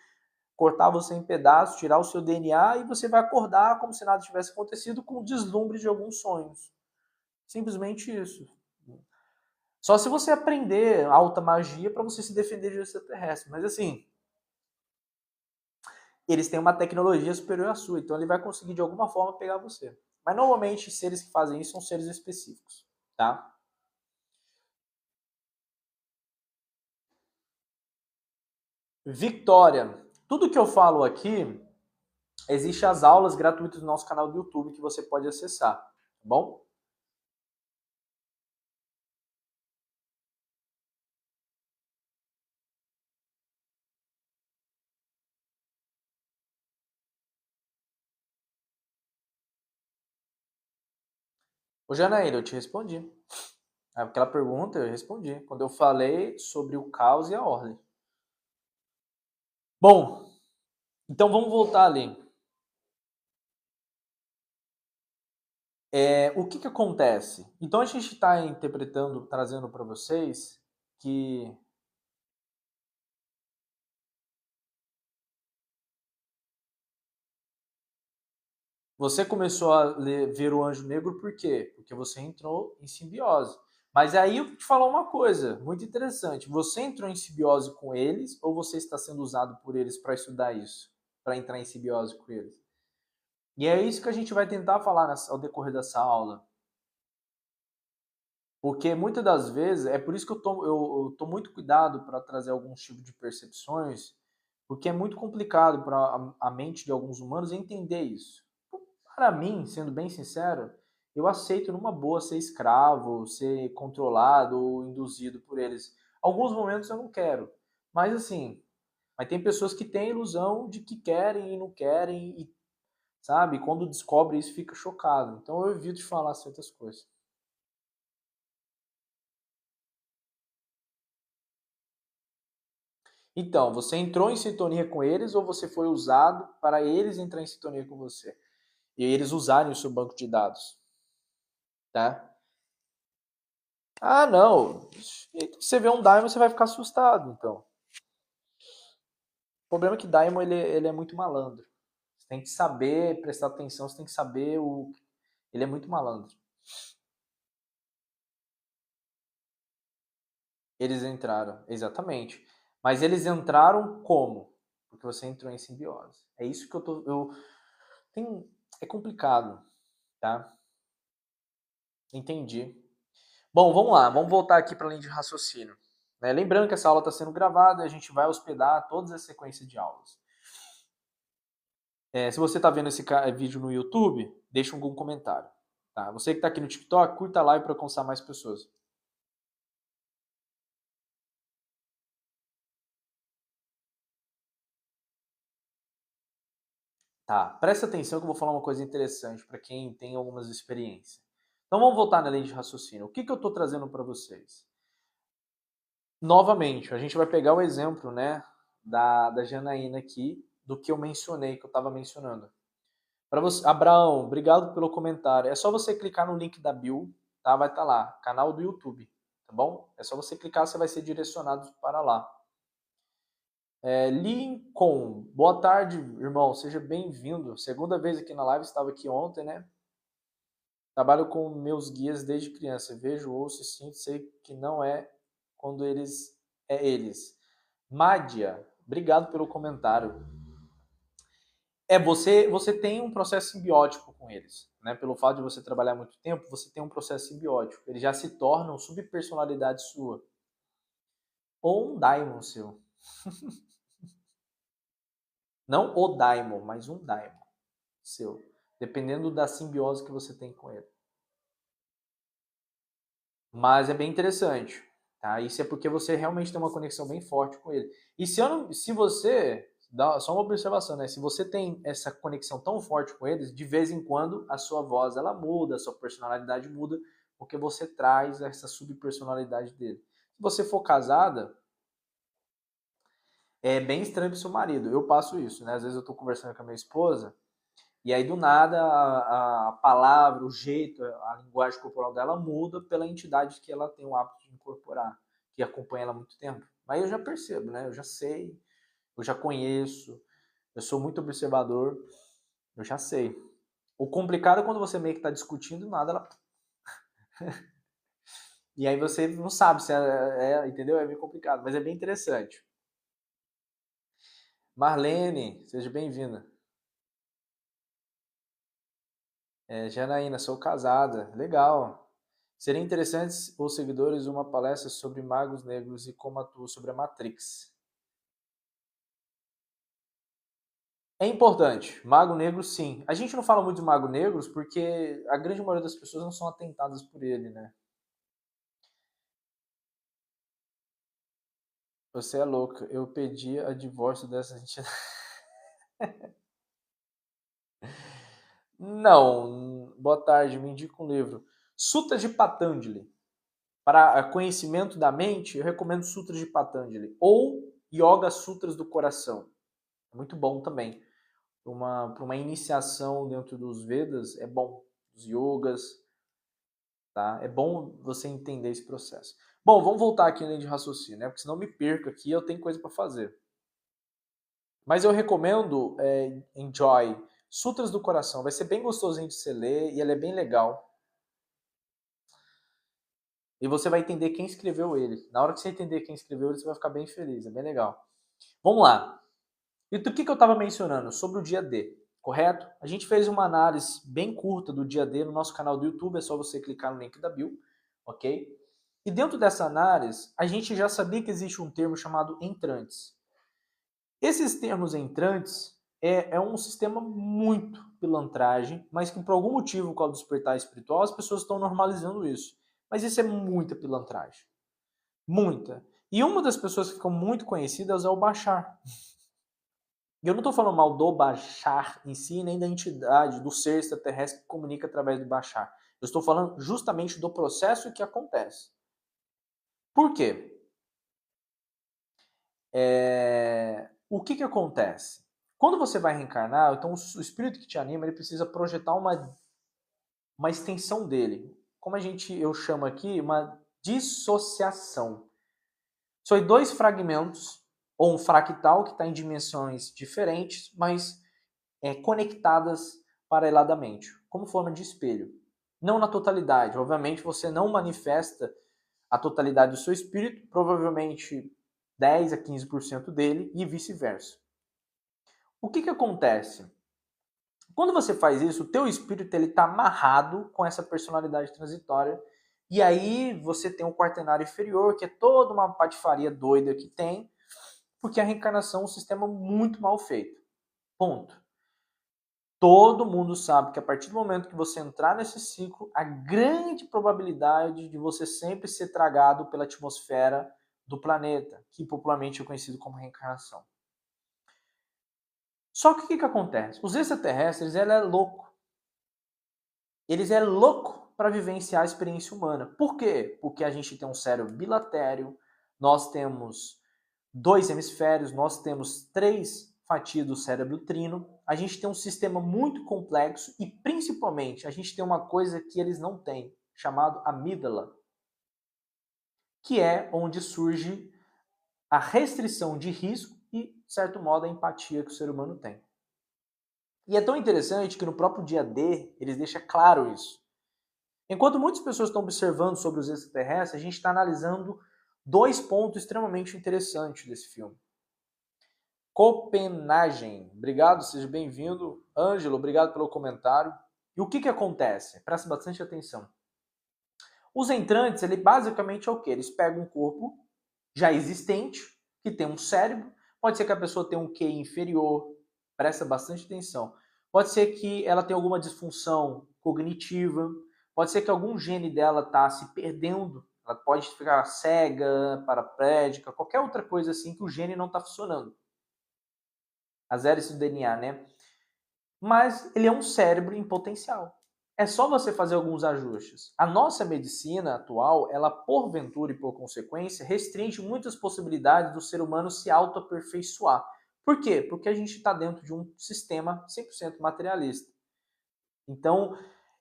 cortar você em pedaços, tirar o seu DNA e você vai acordar como se nada tivesse acontecido com o deslumbre de alguns sonhos. Simplesmente isso. Só se você aprender alta magia para você se defender de extraterrestre. Mas assim, eles têm uma tecnologia superior à sua, então ele vai conseguir de alguma forma pegar você. Mas normalmente seres que fazem isso são seres específicos, tá? Victória. Tudo que eu falo aqui, existe as aulas gratuitas do nosso canal do YouTube que você pode acessar, tá bom? Ô Janaína, eu te respondi. Aquela pergunta eu respondi. Quando eu falei sobre o caos e a ordem. Bom, então vamos voltar ali. O que acontece? Então a gente está interpretando, trazendo para vocês que você começou a ver o anjo negro por quê? Porque você entrou em simbiose. Mas aí eu vou te falar uma coisa muito interessante. Você entrou em simbiose com eles ou você está sendo usado por eles para estudar isso? Para entrar em simbiose com eles? E é isso que a gente vai tentar falar ao decorrer dessa aula. Porque muitas das vezes, é por isso que eu tô muito cuidado para trazer alguns tipos de percepções, porque é muito complicado para a mente de alguns humanos entender isso. Para mim, sendo bem sincero, eu aceito numa boa ser escravo, ser controlado ou induzido por eles. Alguns momentos eu não quero, mas assim, mas tem pessoas que têm a ilusão de que querem e não querem e, sabe, quando descobre isso fica chocado. Então eu evito de falar certas coisas. Então, você entrou em sintonia com eles ou você foi usado para eles entrar em sintonia com você? E eles usarem o seu banco de dados, tá? Ah, não. Você vê um Daimon, você vai ficar assustado, então. O problema é que Daimon, ele é muito malandro. Você tem que saber, prestar atenção, você tem que saber o... Ele é muito malandro. Eles entraram, exatamente. Mas eles entraram como? Porque você entrou em simbiose. É isso que eu tô... É complicado, tá? Entendi. Bom, vamos lá. Vamos voltar aqui para a linha de raciocínio. Né? Lembrando que essa aula está sendo gravada e a gente vai hospedar todas as sequências de aulas. Se você está vendo esse vídeo no YouTube, deixa algum comentário. Tá? Você que está aqui no TikTok, curta a live para alcançar mais pessoas. Tá, presta atenção que eu vou falar uma coisa interessante para quem tem algumas experiências. Então vamos voltar na linha de raciocínio. O que eu estou trazendo para vocês? Novamente, a gente vai pegar o exemplo, né, da Janaína aqui, do que eu mencionei, que eu estava mencionando. Para você, Abraão, obrigado pelo comentário. É só você clicar no link da bio, tá? Vai estar lá, canal do YouTube, tá bom? É só você clicar, você vai ser direcionado para lá. Lincoln, boa tarde, irmão, seja bem-vindo. Segunda vez aqui na live, estava aqui ontem, né? Trabalho com meus guias desde criança. Vejo, ouço e sinto, sei que não é quando eles. Mádia, obrigado pelo comentário. Você tem um processo simbiótico com eles, né? Pelo fato de você trabalhar muito tempo, você tem um processo simbiótico. Eles já se tornam subpersonalidade sua. Ou um daimon seu. Não o daimon, mas um daimon seu. Dependendo da simbiose que você tem com ele. Mas é bem interessante, tá? Isso é porque você realmente tem uma conexão bem forte com ele. E se você, dá só uma observação, né? Se você tem essa conexão tão forte com eles, de vez em quando a sua voz ela muda, a sua personalidade muda, porque você traz essa subpersonalidade dele. Se você for casada, é bem estranho pro seu marido. Eu passo isso, né? Às vezes eu tô conversando com a minha esposa, e aí, do nada, a palavra, o jeito, a linguagem corporal dela muda pela entidade que ela tem o hábito de incorporar, que acompanha ela há muito tempo. Mas eu já percebo, né? Eu já sei, eu já conheço, eu sou muito observador, eu já sei. O complicado é quando você meio que está discutindo, nada, ela... E aí você não sabe se entendeu? É bem complicado, mas é bem interessante. Marlene, seja bem-vinda. Janaína, sou casada. Legal. Seria interessante os seguidores uma palestra sobre magos negros e como atuam sobre a Matrix. É importante. Mago negro, sim. A gente não fala muito de mago negros porque a grande maioria das pessoas não são atentadas por ele, né? Você é louca. Eu pedi a divórcio dessa entidade. Não. Boa tarde, me indica um livro. Sutras de Patanjali. Para conhecimento da mente, eu recomendo Sutras de Patanjali. Ou Yoga Sutras do Coração. Muito bom também. Para uma iniciação dentro dos Vedas, é bom. Os yogas, tá? É bom você entender esse processo. Bom, vamos voltar aqui na linha de raciocínio, né? Porque senão eu me perco aqui, eu tenho coisa para fazer. Mas eu recomendo Enjoy, Sutras do Coração. Vai ser bem gostosinho de você ler e ele é bem legal. E você vai entender quem escreveu ele. Na hora que você entender quem escreveu ele, você vai ficar bem feliz. É bem legal. Vamos lá. E do que eu estava mencionando? Sobre o dia D, correto? A gente fez uma análise bem curta do dia D no nosso canal do YouTube, é só você clicar no link da bio, ok? E dentro dessa análise, a gente já sabia que existe um termo chamado entrantes. Esses termos entrantes é um sistema muito pilantragem, mas que por algum motivo, com o despertar espiritual, as pessoas estão normalizando isso. Mas isso é muita pilantragem. Muita. E uma das pessoas que ficam muito conhecidas é o Bashar. E eu não estou falando mal do Bashar em si, nem da entidade, do ser extraterrestre que comunica através do Bashar. Eu estou falando justamente do processo que acontece. Por quê? O que acontece? Quando você vai reencarnar, então o espírito que te anima, ele precisa projetar uma extensão dele. Como eu chamo aqui, uma dissociação. São dois fragmentos, ou um fractal que está em dimensões diferentes, mas conectadas paraleladamente, como forma de espelho. Não na totalidade. Obviamente, você não manifesta a totalidade do seu espírito, provavelmente 10 a 15% dele e vice-versa. O que acontece? Quando você faz isso, o teu espírito está amarrado com essa personalidade transitória, e aí você tem o quaternário inferior, que é toda uma patifaria doida que tem, porque a reencarnação é um sistema muito mal feito. Ponto. Todo mundo sabe que a partir do momento que você entrar nesse ciclo, a grande probabilidade de você sempre ser tragado pela atmosfera do planeta, que popularmente é conhecido como reencarnação. Só que o que acontece? Os extraterrestres, ele é louco. Eles é louco para vivenciar a experiência humana. Por quê? Porque a gente tem um cérebro bilatério, nós temos 2 hemisférios, nós temos 3 fatias do cérebro trino, a gente tem um sistema muito complexo e, principalmente, a gente tem uma coisa que eles não têm, chamado amígdala, que é onde surge a restrição de risco e, de certo modo, a empatia que o ser humano tem. E é tão interessante que no próprio dia D, eles deixam claro isso. Enquanto muitas pessoas estão observando sobre os extraterrestres, a gente está analisando 2 pontos extremamente interessantes desse filme. Copenhagen. Obrigado, seja bem-vindo. Ângelo, obrigado pelo comentário. E o que acontece? Presta bastante atenção. Os entrantes, ele basicamente é o quê? Eles pegam um corpo já existente, que tem um cérebro, pode ser que a pessoa tenha um QI inferior, presta bastante atenção. Pode ser que ela tenha alguma disfunção cognitiva, pode ser que algum gene dela está se perdendo, ela pode ficar cega, paraplégica, qualquer outra coisa assim que o gene não está funcionando. As hélices do DNA, né? Mas ele é um cérebro em potencial. É só você fazer alguns ajustes. A nossa medicina atual, ela porventura e por consequência, restringe muitas possibilidades do ser humano se autoaperfeiçoar. Por quê? Porque a gente está dentro de um sistema 100% materialista. Então,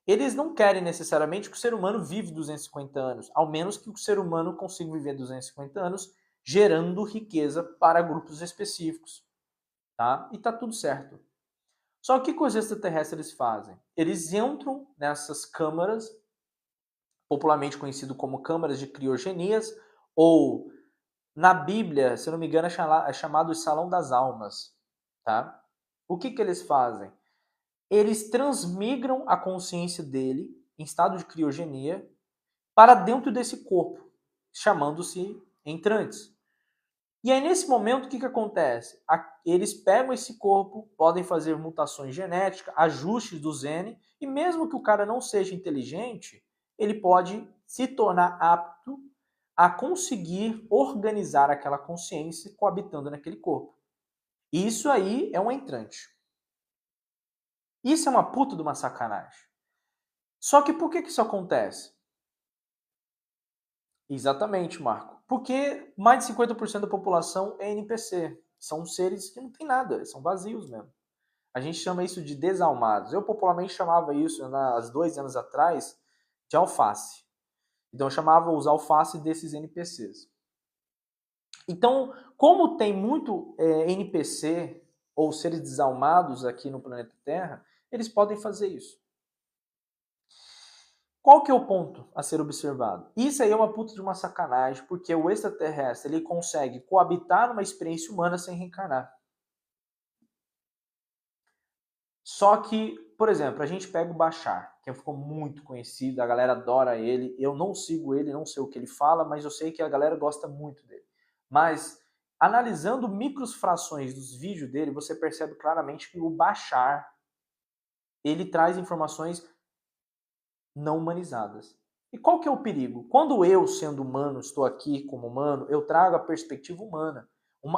eles não querem necessariamente que o ser humano vive 250 anos, ao menos que o ser humano consiga viver 250 anos gerando riqueza para grupos específicos. Tá? E tá tudo certo. Só que o que os extraterrestres fazem? Eles entram nessas câmaras, popularmente conhecido como câmaras de criogenias, ou na Bíblia, se eu não me engano, é chamado de Salão das Almas. Tá? O que eles fazem? Eles transmigram a consciência dele, em estado de criogenia, para dentro desse corpo, chamando-se entrantes. E aí, nesse momento, o que acontece? Eles pegam esse corpo, podem fazer mutações genéticas, ajustes do gene, e mesmo que o cara não seja inteligente, ele pode se tornar apto a conseguir organizar aquela consciência coabitando naquele corpo. Isso aí é um entrante. Isso é uma puta de uma sacanagem. Só que por que isso acontece? Exatamente, Marco. Porque mais de 50% da população é NPC. São seres que não tem nada, são vazios mesmo. A gente chama isso de desalmados. Eu popularmente chamava isso, há 2 anos atrás, de alface. Então eu chamava os alfaces desses NPCs. Então, como tem muito NPC ou seres desalmados aqui no planeta Terra, eles podem fazer isso. Qual que é o ponto a ser observado? Isso aí é uma puta de uma sacanagem, porque o extraterrestre ele consegue coabitar numa experiência humana sem reencarnar. Só que, por exemplo, a gente pega o Bashar, que ficou muito conhecido, a galera adora ele. Eu não sigo ele, não sei o que ele fala, mas eu sei que a galera gosta muito dele. Mas, analisando microfrações dos vídeos dele, você percebe claramente que o Bashar, ele traz informações não humanizadas. E qual que é o perigo? Quando eu, sendo humano, estou aqui como humano, eu trago a perspectiva humana.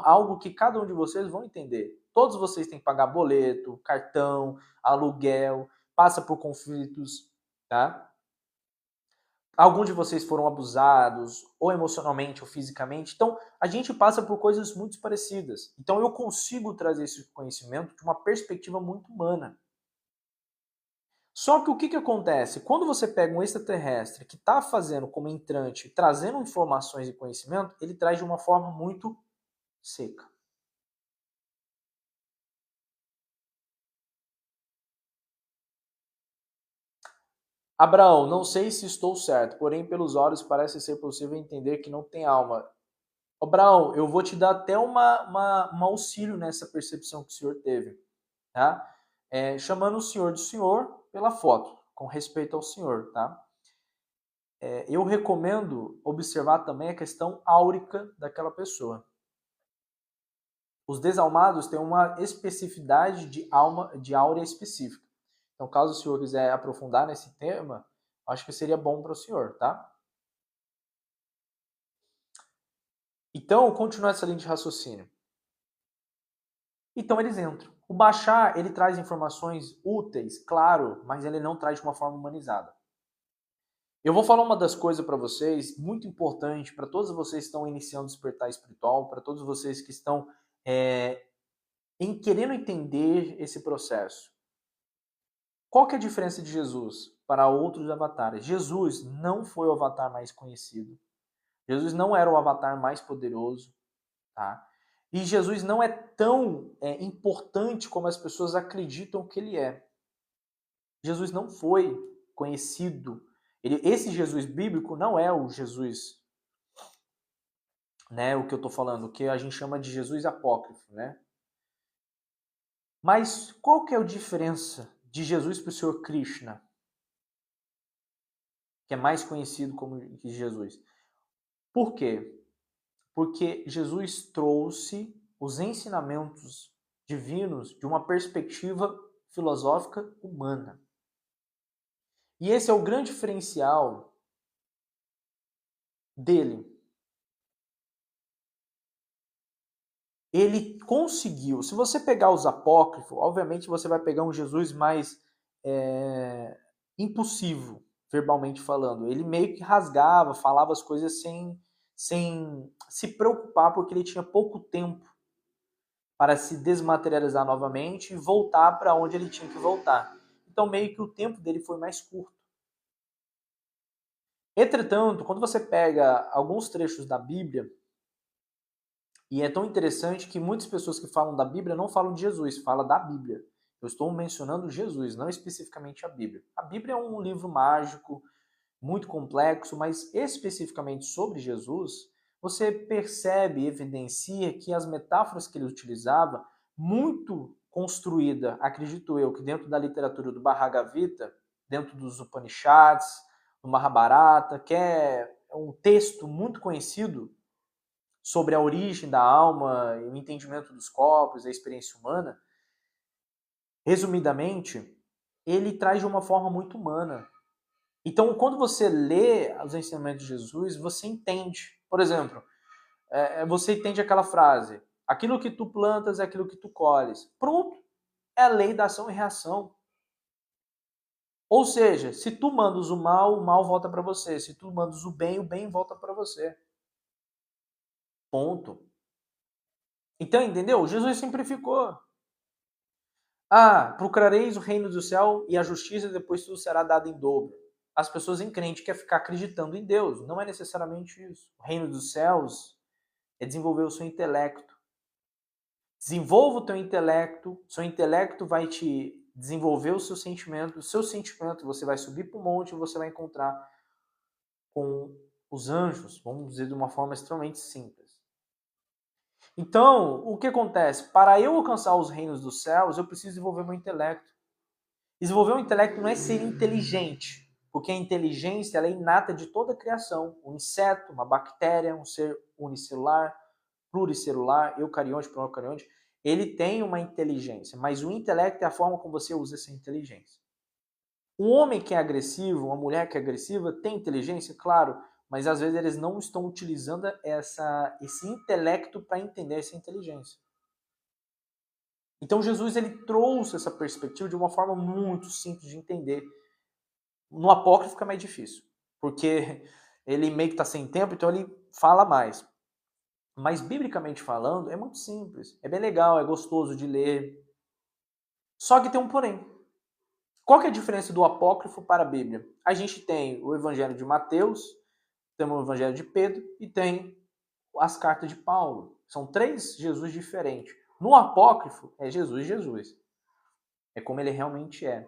Algo que cada um de vocês vão entender. Todos vocês têm que pagar boleto, cartão, aluguel, passa por conflitos, tá? Alguns de vocês foram abusados, ou emocionalmente ou fisicamente. Então, a gente passa por coisas muito parecidas. Então, eu consigo trazer esse conhecimento de uma perspectiva muito humana. Só que o que acontece? Quando você pega um extraterrestre que está fazendo como entrante, trazendo informações e conhecimento, ele traz de uma forma muito seca. Abraão, não sei se estou certo, porém pelos olhos parece ser possível entender que não tem alma. Abraão, eu vou te dar até um auxílio nessa percepção que o senhor teve, tá? Chamando o senhor de senhor pela foto, com respeito ao senhor, tá? Eu recomendo observar também a questão áurica daquela pessoa. Os desalmados têm uma especificidade de alma, de áurea específica. Então, caso o senhor quiser aprofundar nesse tema, acho que seria bom para o senhor, tá? Então, continuar essa linha de raciocínio. Então, eles entram. O Bashar, ele traz informações úteis, claro, mas ele não traz de uma forma humanizada. Eu vou falar uma das coisas para vocês, muito importante, para todos vocês que estão iniciando o despertar espiritual, para todos vocês que estão querendo entender esse processo. Qual que é a diferença de Jesus para outros avatares? Jesus não foi o avatar mais conhecido. Jesus não era o avatar mais poderoso, tá? E Jesus não é tão importante como as pessoas acreditam que ele é. Jesus não foi conhecido. Esse Jesus bíblico não é o Jesus, né? O que eu estou falando, que a gente chama de Jesus apócrifo, né? Mas qual que é a diferença de Jesus para o Senhor Krishna, que é mais conhecido como Jesus? Por quê? Porque Jesus trouxe os ensinamentos divinos de uma perspectiva filosófica humana. E esse é o grande diferencial dele. Ele conseguiu, se você pegar os apócrifos, obviamente você vai pegar um Jesus mais impulsivo, verbalmente falando. Ele meio que rasgava, falava as coisas sem se preocupar, porque ele tinha pouco tempo para se desmaterializar novamente e voltar para onde ele tinha que voltar. Então, meio que o tempo dele foi mais curto. Entretanto, quando você pega alguns trechos da Bíblia, e é tão interessante que muitas pessoas que falam da Bíblia não falam de Jesus, falam da Bíblia. Eu estou mencionando Jesus, não especificamente a Bíblia. A Bíblia é um livro mágico, muito complexo, mas especificamente sobre Jesus, você percebe e evidencia que as metáforas que ele utilizava, muito construída, acredito eu, que dentro da literatura do Bhagavad Gita, dentro dos Upanishads, do Mahabharata, que é um texto muito conhecido sobre a origem da alma, o entendimento dos corpos, a experiência humana, resumidamente, ele traz de uma forma muito humana. Então, quando você lê os ensinamentos de Jesus, você entende. Por exemplo, você entende aquela frase: aquilo que tu plantas é aquilo que tu colhes. Pronto, é a lei da ação e reação. Ou seja, se tu mandas o mal volta para você. Se tu mandas o bem volta para você. Ponto. Então, entendeu? Jesus simplificou. Procurareis o reino do céu e a justiça, e depois tudo será dado em dobro. As pessoas em crente querem ficar acreditando em Deus. Não é necessariamente isso. O reino dos céus é desenvolver o seu intelecto. Desenvolva o teu intelecto, seu intelecto vai te desenvolver o seu sentimento você vai subir para o monte e você vai encontrar com os anjos, vamos dizer de uma forma extremamente simples. Então, o que acontece? Para eu alcançar os reinos dos céus, eu preciso desenvolver meu intelecto. Desenvolver um intelecto não é ser inteligente, porque a inteligência ela é inata de toda a criação. Um inseto, uma bactéria, um ser unicelular, pluricelular, eucarionte, procarionte, ele tem uma inteligência, mas o intelecto é a forma como você usa essa inteligência. Um homem que é agressivo, uma mulher que é agressiva, tem inteligência? Claro, mas às vezes eles não estão utilizando esse intelecto para entender essa inteligência. Então Jesus ele trouxe essa perspectiva de uma forma muito simples de entender. No apócrifo fica mais difícil. porque ele meio que está sem tempo, então ele fala mais. Mas, biblicamente falando, é muito simples. É bem legal, é gostoso de ler. Só que tem um porém. Qual que é a diferença do apócrifo para a Bíblia? A gente tem o Evangelho de Mateus, tem o Evangelho de Pedro e tem as cartas de Paulo. São 3 Jesus diferentes. No apócrifo, é Jesus, Jesus. É como ele realmente é.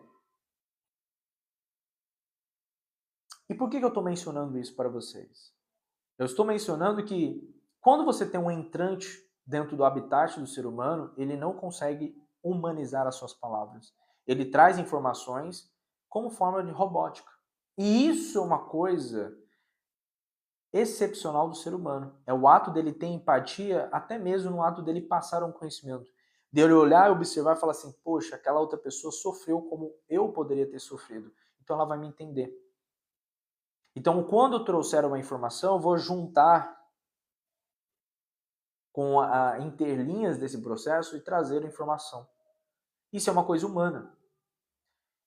E por que eu estou mencionando isso para vocês? Eu estou mencionando que quando você tem um entrante dentro do habitat do ser humano, ele não consegue humanizar as suas palavras. Ele traz informações como forma de robótica. E isso é uma coisa excepcional do ser humano. É o ato dele ter empatia, até mesmo no ato dele passar um conhecimento. De ele olhar e observar e falar assim, poxa, aquela outra pessoa sofreu como eu poderia ter sofrido. Então ela vai me entender. Então, quando eu trouxer uma informação, eu vou juntar com a interlinhas desse processo e trazer a informação. Isso é uma coisa humana.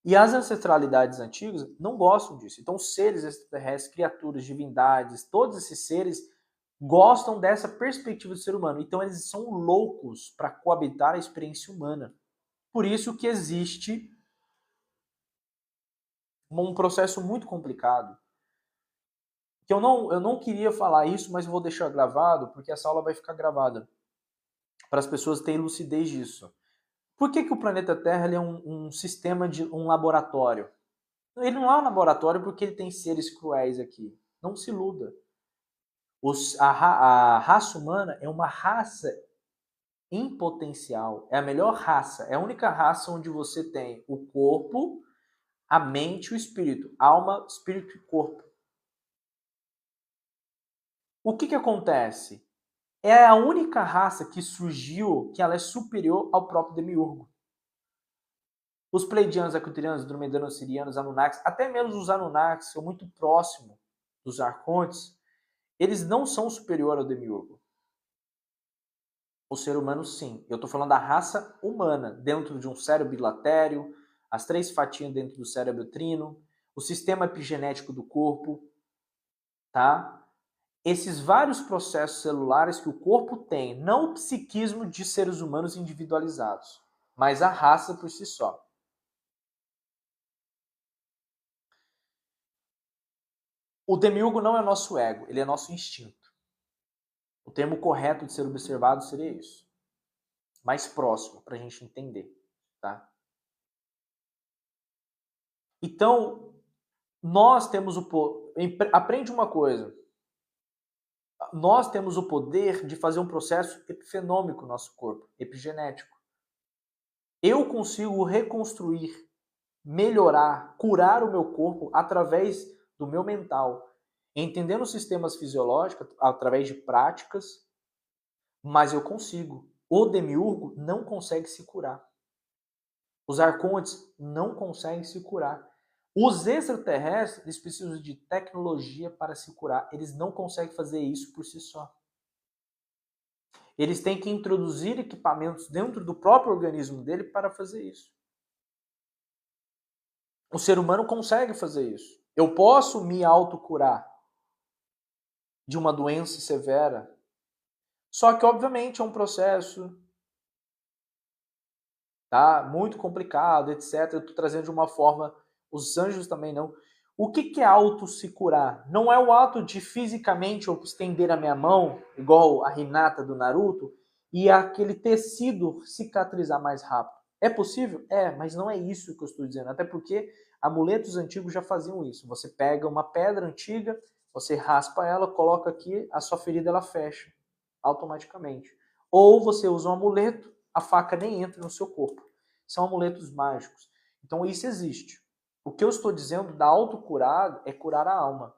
E as ancestralidades antigas não gostam disso. Então, seres extraterrestres, criaturas, divindades, todos esses seres gostam dessa perspectiva do ser humano. Então, eles são loucos para coabitar a experiência humana. Por isso que existe um processo muito complicado. Que eu não queria falar isso, mas vou deixar gravado, porque essa aula vai ficar gravada. Para as pessoas terem lucidez disso. Por que o planeta Terra ele é um sistema de um laboratório? Ele não é um laboratório porque ele tem seres cruéis aqui. Não se iluda. A raça humana é uma raça em potencial. É a melhor raça. É a única raça onde você tem o corpo, a mente e o espírito. Alma, espírito e corpo. O que acontece? É a única raça que surgiu que ela é superior ao próprio demiurgo. Os pleidianos, aquiturianos, dromedanos, sirianos, anunnakis, até mesmo os anunnakis, são muito próximos dos arcontes, eles não são superiores ao demiurgo. O ser humano, sim. Eu estou falando da raça humana, dentro de um cérebro bilatério, as 3 fatias dentro do cérebro trino, o sistema epigenético do corpo, tá? Esses vários processos celulares que o corpo tem, não o psiquismo de seres humanos individualizados, mas a raça por si só. O demiurgo não é nosso ego, ele é nosso instinto. O termo correto de ser observado seria isso. Mais próximo, para a gente entender. Tá? Então, nós temos o poder. Aprende uma coisa. Nós temos o poder de fazer um processo epifenômico no nosso corpo, epigenético. Eu consigo reconstruir, melhorar, curar o meu corpo através do meu mental, entendendo os sistemas fisiológicos através de práticas, mas eu consigo. O demiurgo não consegue se curar. Os arcontes não conseguem se curar. Os extraterrestres eles precisam de tecnologia para se curar. Eles não conseguem fazer isso por si só. Eles têm que introduzir equipamentos dentro do próprio organismo dele para fazer isso. O ser humano consegue fazer isso. Eu posso me autocurar de uma doença severa. Só que, obviamente, é um processo muito complicado, etc. Eu estou trazendo de uma forma, os anjos também não. O que é auto se curar? Não é o ato de fisicamente eu estender a minha mão, igual a Hinata do Naruto, e aquele tecido cicatrizar mais rápido. É possível? É, mas não é isso que eu estou dizendo. Até porque amuletos antigos já faziam isso. Você pega uma pedra antiga, você raspa ela, coloca aqui, a sua ferida ela fecha automaticamente. Ou você usa um amuleto, a faca nem entra no seu corpo. São amuletos mágicos. Então isso existe. O que eu estou dizendo da autocurada é curar a alma.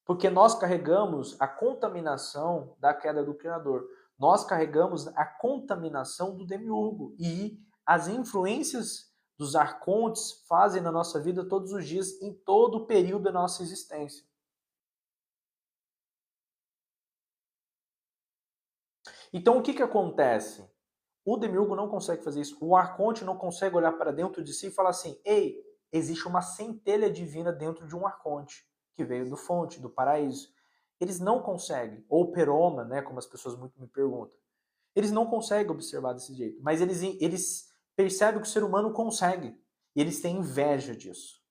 Porque nós carregamos a contaminação da queda do Criador. Nós carregamos a contaminação do demiurgo. E as influências dos arcontes fazem na nossa vida todos os dias, em todo o período da nossa existência. Então o que acontece? O demiurgo não consegue fazer isso. O arconte não consegue olhar para dentro de si e falar assim, ei, existe uma centelha divina dentro de um arconte. que veio do fonte, do paraíso. Eles não conseguem, ou peroma, né, como as pessoas muito me perguntam. Eles não conseguem observar desse jeito, mas eles percebem que o ser humano consegue. E eles têm inveja disso.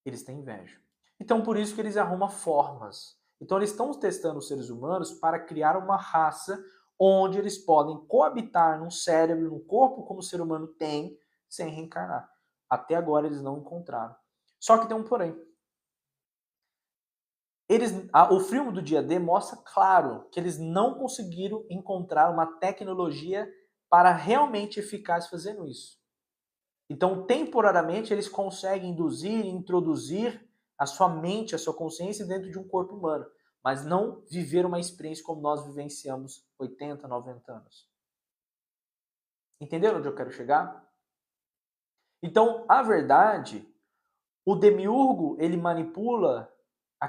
Eles têm inveja. Então, por isso que eles arrumam formas. Então, eles estão testando os seres humanos para criar uma raça onde eles podem coabitar num cérebro, num corpo como o ser humano tem, sem reencarnar. Até agora eles não encontraram. Só que tem um porém. O filme do Dia D mostra claro que eles não conseguiram encontrar uma tecnologia para realmente eficaz fazendo isso. Então, temporariamente, eles conseguem induzir e introduzir a sua mente, a sua consciência dentro de um corpo humano, mas não viver uma experiência como nós vivenciamos 80, 90 anos. Entenderam onde eu quero chegar? Então, a verdade, o demiurgo, ele manipula a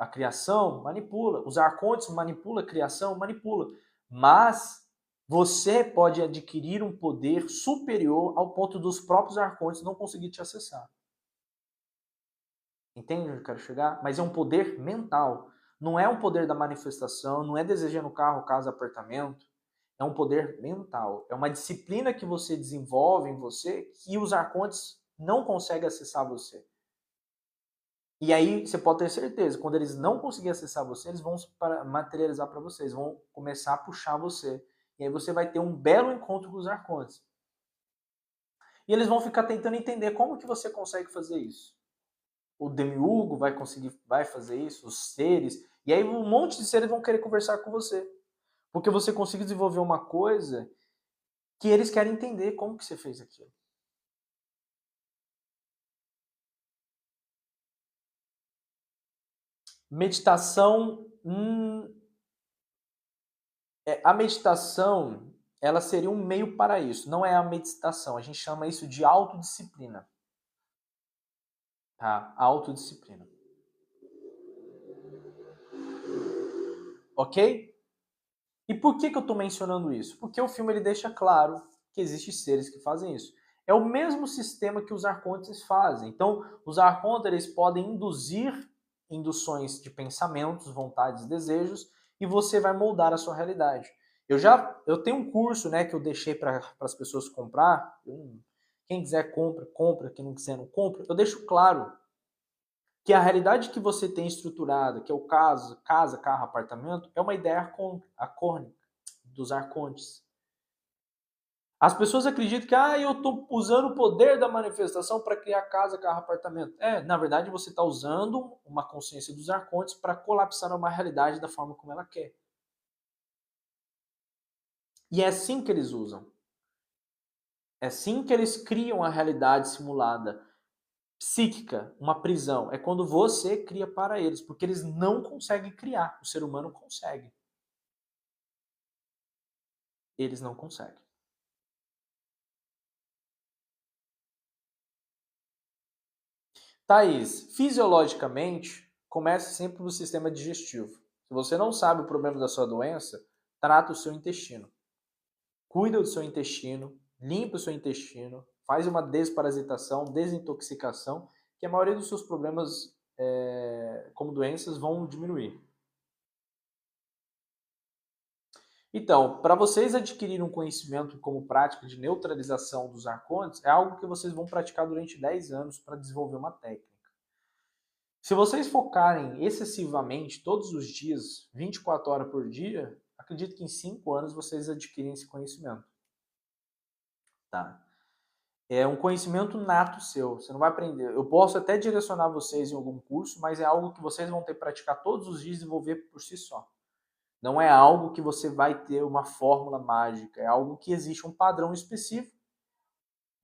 criação, manipula. Os arcontes manipula a criação, manipula. Mas você pode adquirir um poder superior ao ponto dos próprios arcontes não conseguir te acessar. Entende onde eu quero chegar? Mas é um poder mental. Não é um poder da manifestação, não é desejando carro, casa, apartamento. É um poder mental. É uma disciplina que você desenvolve em você que os arcontes não conseguem acessar você. E aí você pode ter certeza, quando eles não conseguirem acessar você, eles vão materializar para vocês, vão começar a puxar você. E aí você vai ter um belo encontro com os arcontes. E eles vão ficar tentando entender como que você consegue fazer isso. O demiurgo vai fazer isso, os seres, e aí um monte de seres vão querer conversar com você. Porque você conseguiu desenvolver uma coisa que eles querem entender como que você fez aquilo. Meditação, a meditação, ela seria um meio para isso. Não é a meditação, a gente chama isso de autodisciplina. Tá? Autodisciplina. Ok? E por que eu estou mencionando isso? Porque o filme ele deixa claro que existem seres que fazem isso. É o mesmo sistema que os arcontes fazem. Então, os arcontes eles podem induzir induções de pensamentos, vontades, desejos, e você vai moldar a sua realidade. Eu tenho um curso, né, que eu deixei para as pessoas comprar. Quem quiser compra, quem não quiser não compra. Eu deixo claro que a realidade que você tem estruturada, que é o caso, casa, carro, apartamento, é uma ideia acônica dos arcontes. As pessoas acreditam que eu estou usando o poder da manifestação para criar casa, carro, apartamento. Na verdade, você está usando uma consciência dos arcontes para colapsar uma realidade da forma como ela quer. E é assim que eles usam. É assim que eles criam a realidade simulada. Psíquica, uma prisão, é quando você cria para eles, porque eles não conseguem criar, o ser humano consegue. Eles não conseguem. Thaís, fisiologicamente, comece sempre no sistema digestivo. Se você não sabe o problema da sua doença, trata o seu intestino. Cuida do seu intestino, limpa o seu intestino, faz uma desparasitação, desintoxicação, que a maioria dos seus problemas como doenças vão diminuir. Então, para vocês adquirirem um conhecimento como prática de neutralização dos arcontes, é algo que vocês vão praticar durante 10 anos para desenvolver uma técnica. Se vocês focarem excessivamente todos os dias, 24 horas por dia, acredito que em 5 anos vocês adquirem esse conhecimento. Tá? É um conhecimento nato seu, você não vai aprender. Eu posso até direcionar vocês em algum curso, mas é algo que vocês vão ter que praticar todos os dias e desenvolver por si só. Não é algo que você vai ter uma fórmula mágica, é algo que existe um padrão específico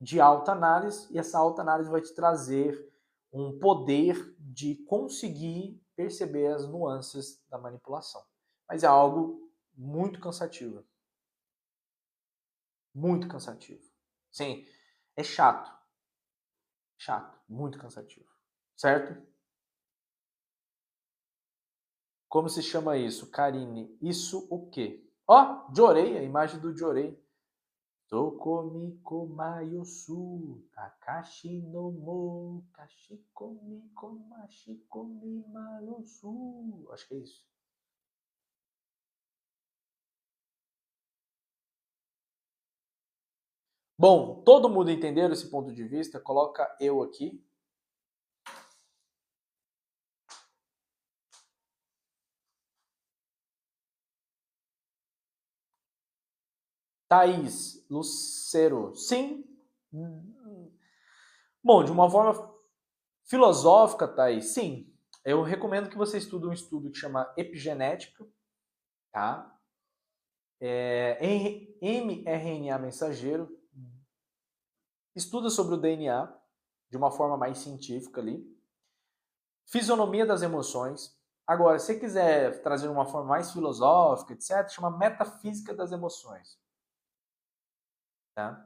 de alta análise e essa alta análise vai te trazer um poder de conseguir perceber as nuances da manipulação. Mas é algo muito cansativo. Muito cansativo. Sim, é chato. Chato, muito cansativo. Certo? Como se chama isso? Karine, isso o quê? Ó, Jorei, a imagem do Jorei. Tokomiko Mayosu, Takashi no Mo, Kashikomi Komashikomi Mayosu. Acho que é isso. Bom, todo mundo entendeu esse ponto de vista? Coloca eu aqui. Thaís Lucero, sim. Bom, de uma forma filosófica, Thaís, sim. Eu recomendo que você estude um estudo que chama epigenética, tá? mRNA mensageiro. Estuda sobre o DNA de uma forma mais científica ali. Fisionomia das emoções. Agora, se você quiser trazer uma forma mais filosófica, etc., chama metafísica das emoções. Tá?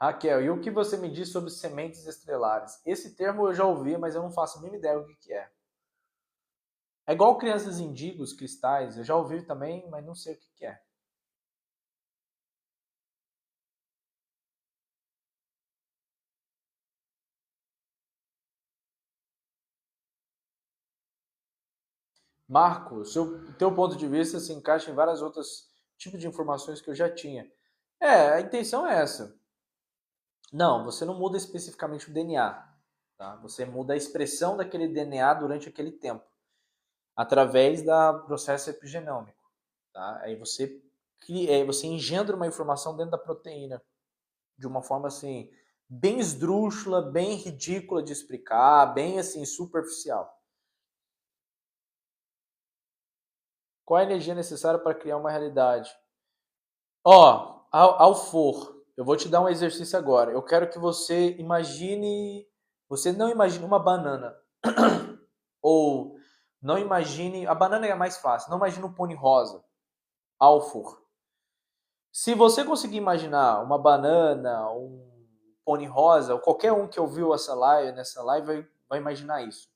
Raquel, e o que você me diz sobre sementes estrelares? Esse termo eu já ouvi, mas eu não faço a mínima ideia do que é. É igual crianças indígos, cristais, eu já ouvi também, mas não sei o que é. Marco, o teu ponto de vista se encaixa em vários outros tipos de informações que eu já tinha. A intenção é essa. Não, você não muda especificamente o DNA. Tá? Você muda a expressão daquele DNA durante aquele tempo, através do processo epigenômico. Tá? Aí você engendra uma informação dentro da proteína de uma forma assim, bem esdrúxula, bem ridícula de explicar, bem assim, superficial. Qual a energia necessária para criar uma realidade? Ao for, eu vou te dar um exercício agora. Eu quero que você imagine. Você não imagine uma banana. Ou não imagine. A banana é a mais fácil. Não imagine um pônei rosa. Ao for. Se você conseguir imaginar uma banana, um pônei rosa, ou qualquer um que ouviu nessa live vai imaginar isso.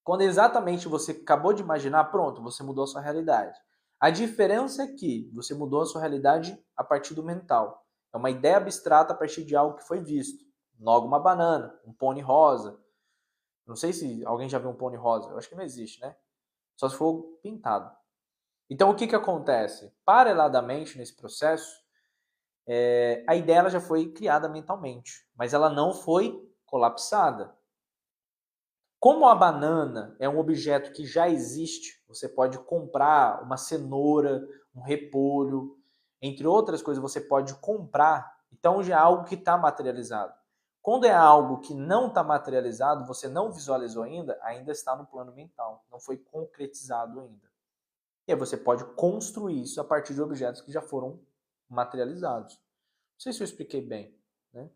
Quando exatamente você acabou de imaginar, pronto, você mudou a sua realidade. A diferença é que você mudou a sua realidade a partir do mental. É uma ideia abstrata a partir de algo que foi visto. Logo uma banana, um pônei rosa. Não sei se alguém já viu um pônei rosa. Eu acho que não existe, né? Só se for pintado. Então o que acontece? Paralelamente nesse processo, a ideia ela já foi criada mentalmente, mas ela não foi colapsada. Como a banana é um objeto que já existe, você pode comprar uma cenoura, um repolho, entre outras coisas, você pode comprar. Então já é algo que está materializado. Quando é algo que não está materializado, você não visualizou ainda está no plano mental, não foi concretizado ainda. E aí você pode construir isso a partir de objetos que já foram materializados. Não sei se eu expliquei bem, né?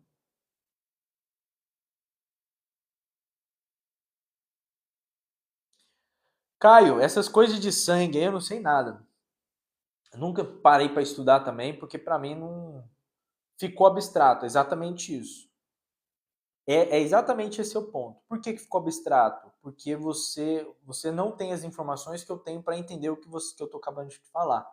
Caio, essas coisas de sangue aí eu não sei nada. Eu nunca parei para estudar também, porque para mim não ficou abstrato, é exatamente isso. É exatamente esse o ponto. Por que ficou abstrato? Porque você não tem as informações que eu tenho para entender o que eu estou acabando de falar.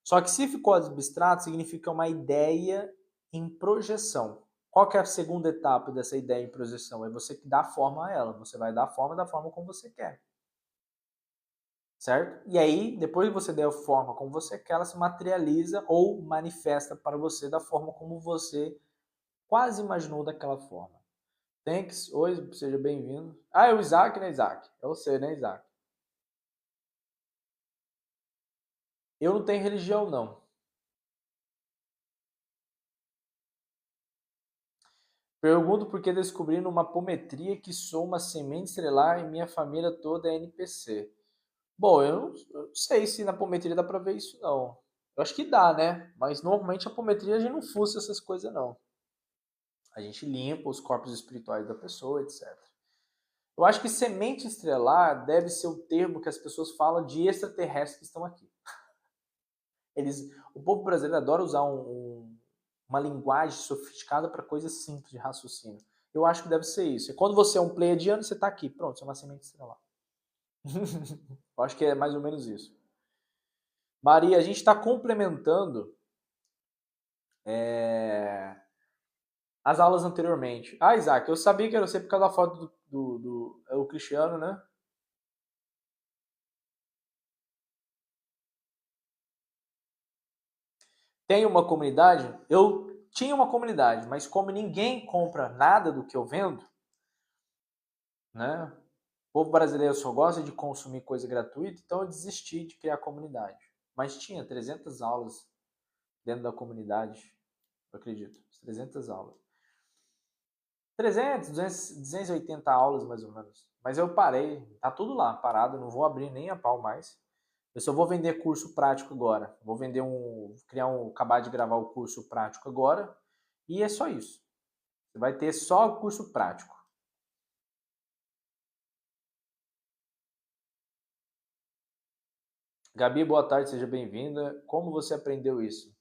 Só que se ficou abstrato, significa uma ideia em projeção. Qual que é a segunda etapa dessa ideia em projeção? É você que dá forma a ela. Você vai dar forma da forma como você quer. Certo? E aí, depois que você der a forma como você quer, ela se materializa ou manifesta para você da forma como você quase imaginou daquela forma. Thanks, oi, seja bem-vindo. Ah, é o Isaac, né, Isaac? É você, né, Isaac? Eu não tenho religião, não. Pergunto por que descobri numa apometria que sou uma semente estrelar e minha família toda é NPC. Bom, eu não sei se na apometria dá pra ver isso, não. Eu acho que dá, né? Mas normalmente a apometria a gente não fuça essas coisas, não. A gente limpa os corpos espirituais da pessoa, etc. Eu acho que semente estrelar deve ser o termo que as pessoas falam de extraterrestres que estão aqui. O povo brasileiro adora usar uma linguagem sofisticada para coisas simples de raciocínio. Eu acho que deve ser isso. E quando você é um pleiadiano, você está aqui. Pronto, você é uma semente estelar. Eu acho que é mais ou menos isso. Maria, a gente está complementando as aulas anteriormente. Ah, Isaac, eu sabia que era você por causa da foto é o Cristiano, né? Tem uma comunidade? Eu tinha uma comunidade, mas como ninguém compra nada do que eu vendo, né? O povo brasileiro só gosta de consumir coisa gratuita, então eu desisti de criar comunidade. Mas tinha 300 aulas dentro da comunidade, eu acredito, 300 aulas. 300, 280 aulas mais ou menos. Mas eu parei, tá tudo lá, parado, não vou abrir nem a pau mais. Eu só vou vender curso prático agora. Vou vender acabar de gravar o curso prático agora. E é só isso. Você vai ter só o curso prático. Gabi, boa tarde, seja bem-vinda. Como você aprendeu isso?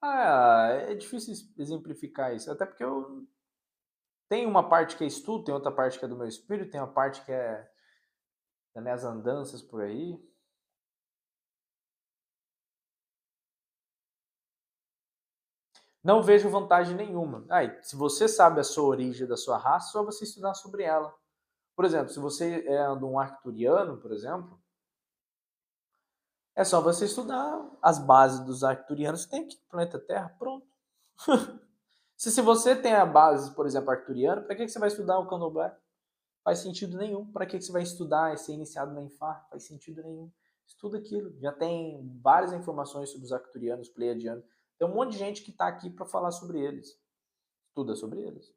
Ah, é difícil exemplificar isso. Até porque eu tenho uma parte que é estudo, tem outra parte que é do meu espírito, tem uma parte que é das minhas andanças por aí. Não vejo vantagem nenhuma. Se você sabe a sua origem da sua raça, só você estudar sobre ela. Por exemplo, se você é um arcturiano, por exemplo, é só você estudar as bases dos arcturianos que tem aqui no planeta Terra, pronto. se você tem a base, por exemplo, arcturiana, para que você vai estudar o candomblé? Faz sentido nenhum. Para que você vai estudar e ser iniciado na Infar? Faz sentido nenhum. Estuda aquilo. Já tem várias informações sobre os arcturianos, pleiadianos. Tem um monte de gente que está aqui para falar sobre eles. Estuda sobre eles.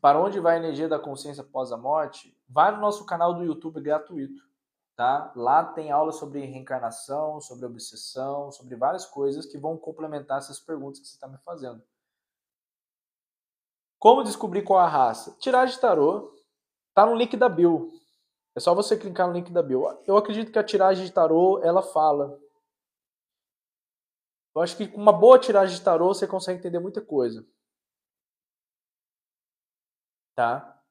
Para onde vai a energia da consciência após a morte? Vai no nosso canal do YouTube gratuito, tá? Lá tem aula sobre reencarnação, sobre obsessão, sobre várias coisas que vão complementar essas perguntas que você está me fazendo. Como descobrir qual é a raça? Tiragem de tarô. Tá no link da bio. É só você clicar no link da bio. Eu acredito que a tiragem de tarô, ela fala. Eu acho que com uma boa tiragem de tarô você consegue entender muita coisa. Tá?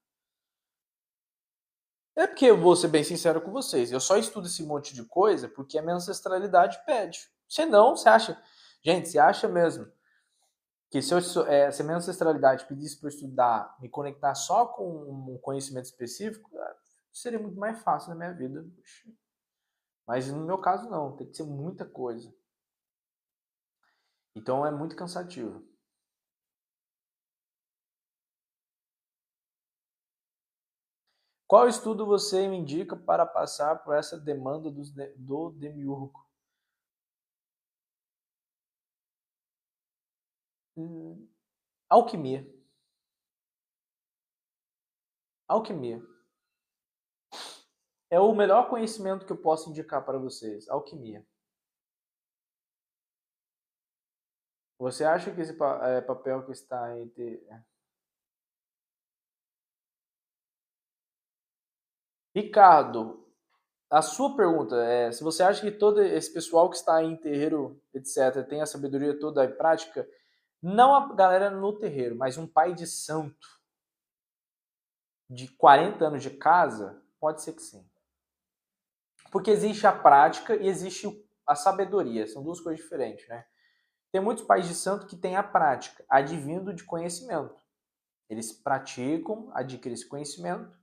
É porque eu vou ser bem sincero com vocês. Eu só estudo esse monte de coisa porque a minha ancestralidade pede. Senão, você acha. Gente, você acha mesmo que se a minha ancestralidade pedisse para eu estudar, me conectar só com um conhecimento específico, seria muito mais fácil na minha vida. Mas no meu caso, não. Tem que ser muita coisa. Então é muito cansativo. Qual estudo você me indica para passar por essa demanda do demiurgo? Alquimia. Alquimia. É o melhor conhecimento que eu posso indicar para vocês. Alquimia. Você acha que esse papel que está entre... Ricardo, a sua pergunta é se você acha que todo esse pessoal que está em terreiro, etc., tem a sabedoria toda e prática, não a galera no terreiro, mas um pai de santo de 40 anos de casa, pode ser que sim. Porque existe a prática e existe a sabedoria, são duas coisas diferentes, né? Tem muitos pais de santo que têm a prática, advindo de conhecimento. Eles praticam, adquirem esse conhecimento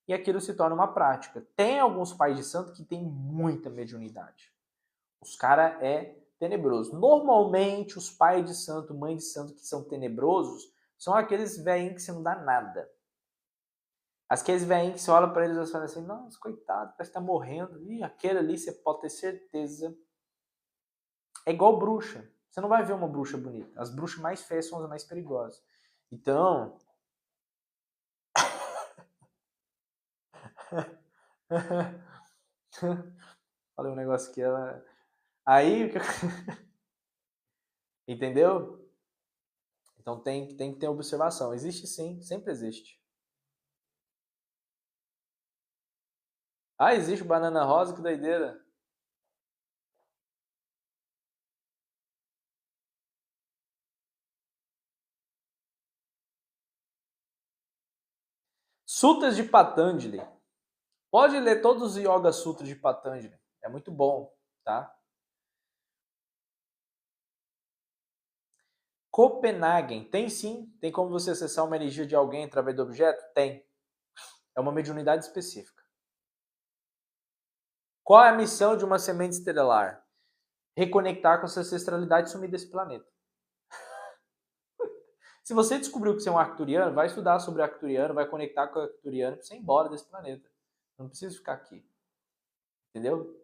e aquilo se torna uma prática. Tem alguns pais de santo que têm muita mediunidade. Os caras é tenebroso. Normalmente, os pais de santo, mãe de santo que são tenebrosos são aqueles velhinhos que você não dá nada. Aqueles velhinhos que você olha para eles e fala assim, nossa, coitado, parece que tá morrendo. E aquele ali você pode ter certeza. É igual bruxa. Você não vai ver uma bruxa bonita. As bruxas mais feias são as mais perigosas. Então. Falei um negócio que ela. Aí. Entendeu? Então tem que ter observação. Existe sim, sempre existe. Ah, existe banana rosa, que doideira. Sutras de Patanjali. Pode ler todos os Yoga Sutras de Patanjali. É muito bom, tá? Copenhagen. Tem sim. Tem como você acessar uma energia de alguém através do objeto? Tem. É uma mediunidade específica. Qual é a missão de uma semente estelar? Reconectar com essa ancestralidade e sumir desse planeta. Se você descobriu que você é um arcturiano, vai estudar sobre arcturiano, vai conectar com o arcturiano para você ir embora desse planeta. Não precisa ficar aqui. Entendeu?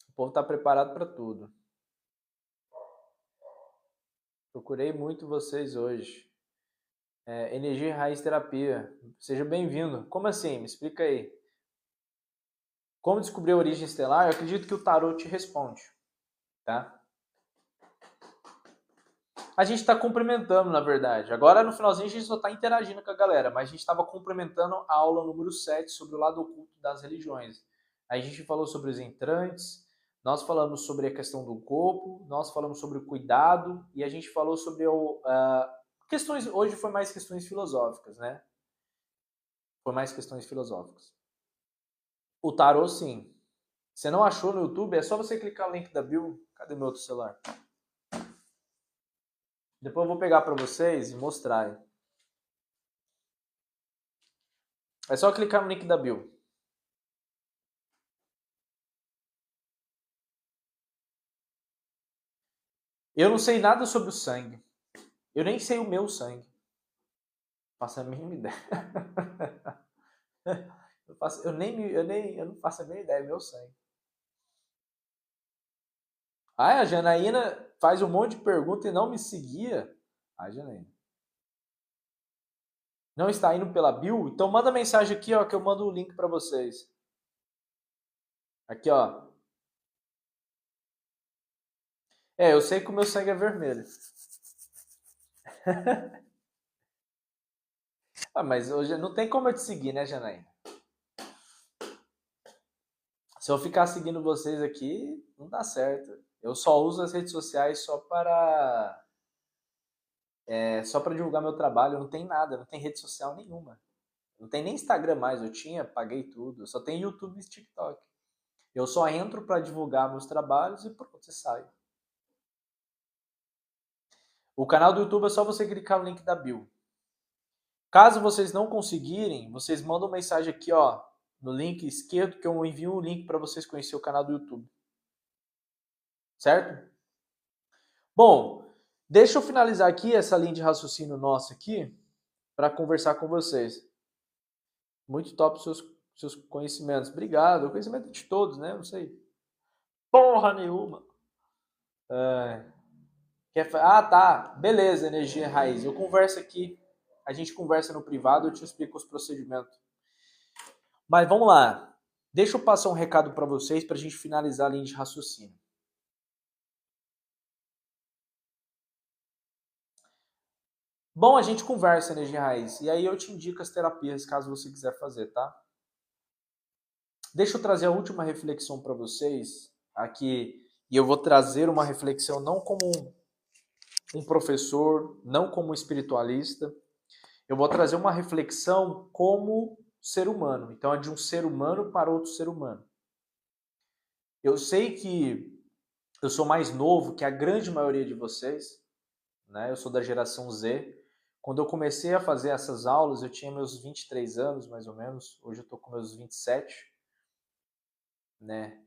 O povo está preparado para tudo. Procurei muito vocês hoje. Energia Raiz Terapia. Seja bem-vindo. Como assim? Me explica aí. Como descobrir a origem estelar? Eu acredito que o tarot te responde. Tá? A gente está cumprimentando, na verdade. Agora, no finalzinho, a gente só está interagindo com a galera, mas a gente estava cumprimentando a aula número 7 sobre o lado oculto das religiões. Aí a gente falou sobre os entrantes, nós falamos sobre a questão do corpo, nós falamos sobre o cuidado e a gente falou sobre questões. Hoje foi mais questões filosóficas, né? Foi mais questões filosóficas. O tarô, sim. Você não achou no YouTube? É só você clicar no link da bio. Cadê meu outro celular? Depois eu vou pegar para vocês e mostrar. É só clicar no link da bio. Eu não sei nada sobre o sangue. Eu nem sei o meu sangue. Não faço a mínima ideia. Eu não faço a mínima ideia do meu sangue. Ah, a Janaína faz um monte de pergunta e não me seguia. Ah, Janaína. Não está indo pela bio? Então manda mensagem aqui, ó, que eu mando o link para vocês. Aqui, ó. Eu sei que o meu sangue é vermelho. Mas hoje não tem como eu te seguir, né, Janaína? Se eu ficar seguindo vocês aqui, não dá certo. Eu só uso as redes sociais só para divulgar meu trabalho. Não tem nada, não tem rede social nenhuma. Não tem nem Instagram mais, eu tinha, paguei tudo. Eu só tenho YouTube e TikTok. Eu só entro para divulgar meus trabalhos e pronto, você sai. O canal do YouTube é só você clicar no link da bio. Caso vocês não conseguirem, vocês mandam mensagem aqui, ó, no link esquerdo, que eu envio o link para vocês conhecerem o canal do YouTube. Certo? Bom, deixa eu finalizar aqui essa linha de raciocínio nossa aqui para conversar com vocês. Muito top seus conhecimentos. Obrigado. O conhecimento é de todos, né? Não sei. Porra nenhuma. Tá. Beleza, energia raiz. Eu converso aqui. A gente conversa no privado, eu te explico os procedimentos. Mas vamos lá. Deixa eu passar um recado para vocês para a gente finalizar a linha de raciocínio. Bom, a gente conversa energia raiz. E aí eu te indico as terapias caso você quiser fazer, tá? Deixa eu trazer a última reflexão para vocês aqui. E eu vou trazer uma reflexão não como um professor, não como um espiritualista. Eu vou trazer uma reflexão como ser humano. Então é de um ser humano para outro ser humano. Eu sei que eu sou mais novo que a grande maioria de vocês, né? Eu sou da geração Z. Quando eu comecei a fazer essas aulas, eu tinha meus 23 anos, mais ou menos. Hoje eu estou com meus 27, né?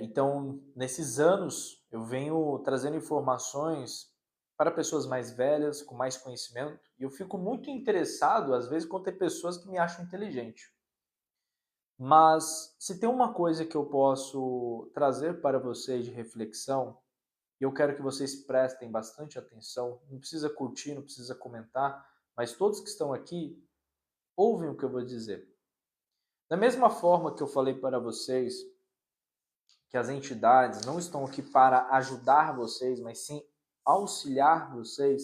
Então, nesses anos, eu venho trazendo informações para pessoas mais velhas, com mais conhecimento, e eu fico muito interessado, às vezes, quando tem pessoas que me acham inteligente. Mas, se tem uma coisa que eu posso trazer para vocês de reflexão, e eu quero que vocês prestem bastante atenção, não precisa curtir, não precisa comentar, mas todos que estão aqui, ouvem o que eu vou dizer. Da mesma forma que eu falei para vocês que as entidades não estão aqui para ajudar vocês, mas sim auxiliar vocês,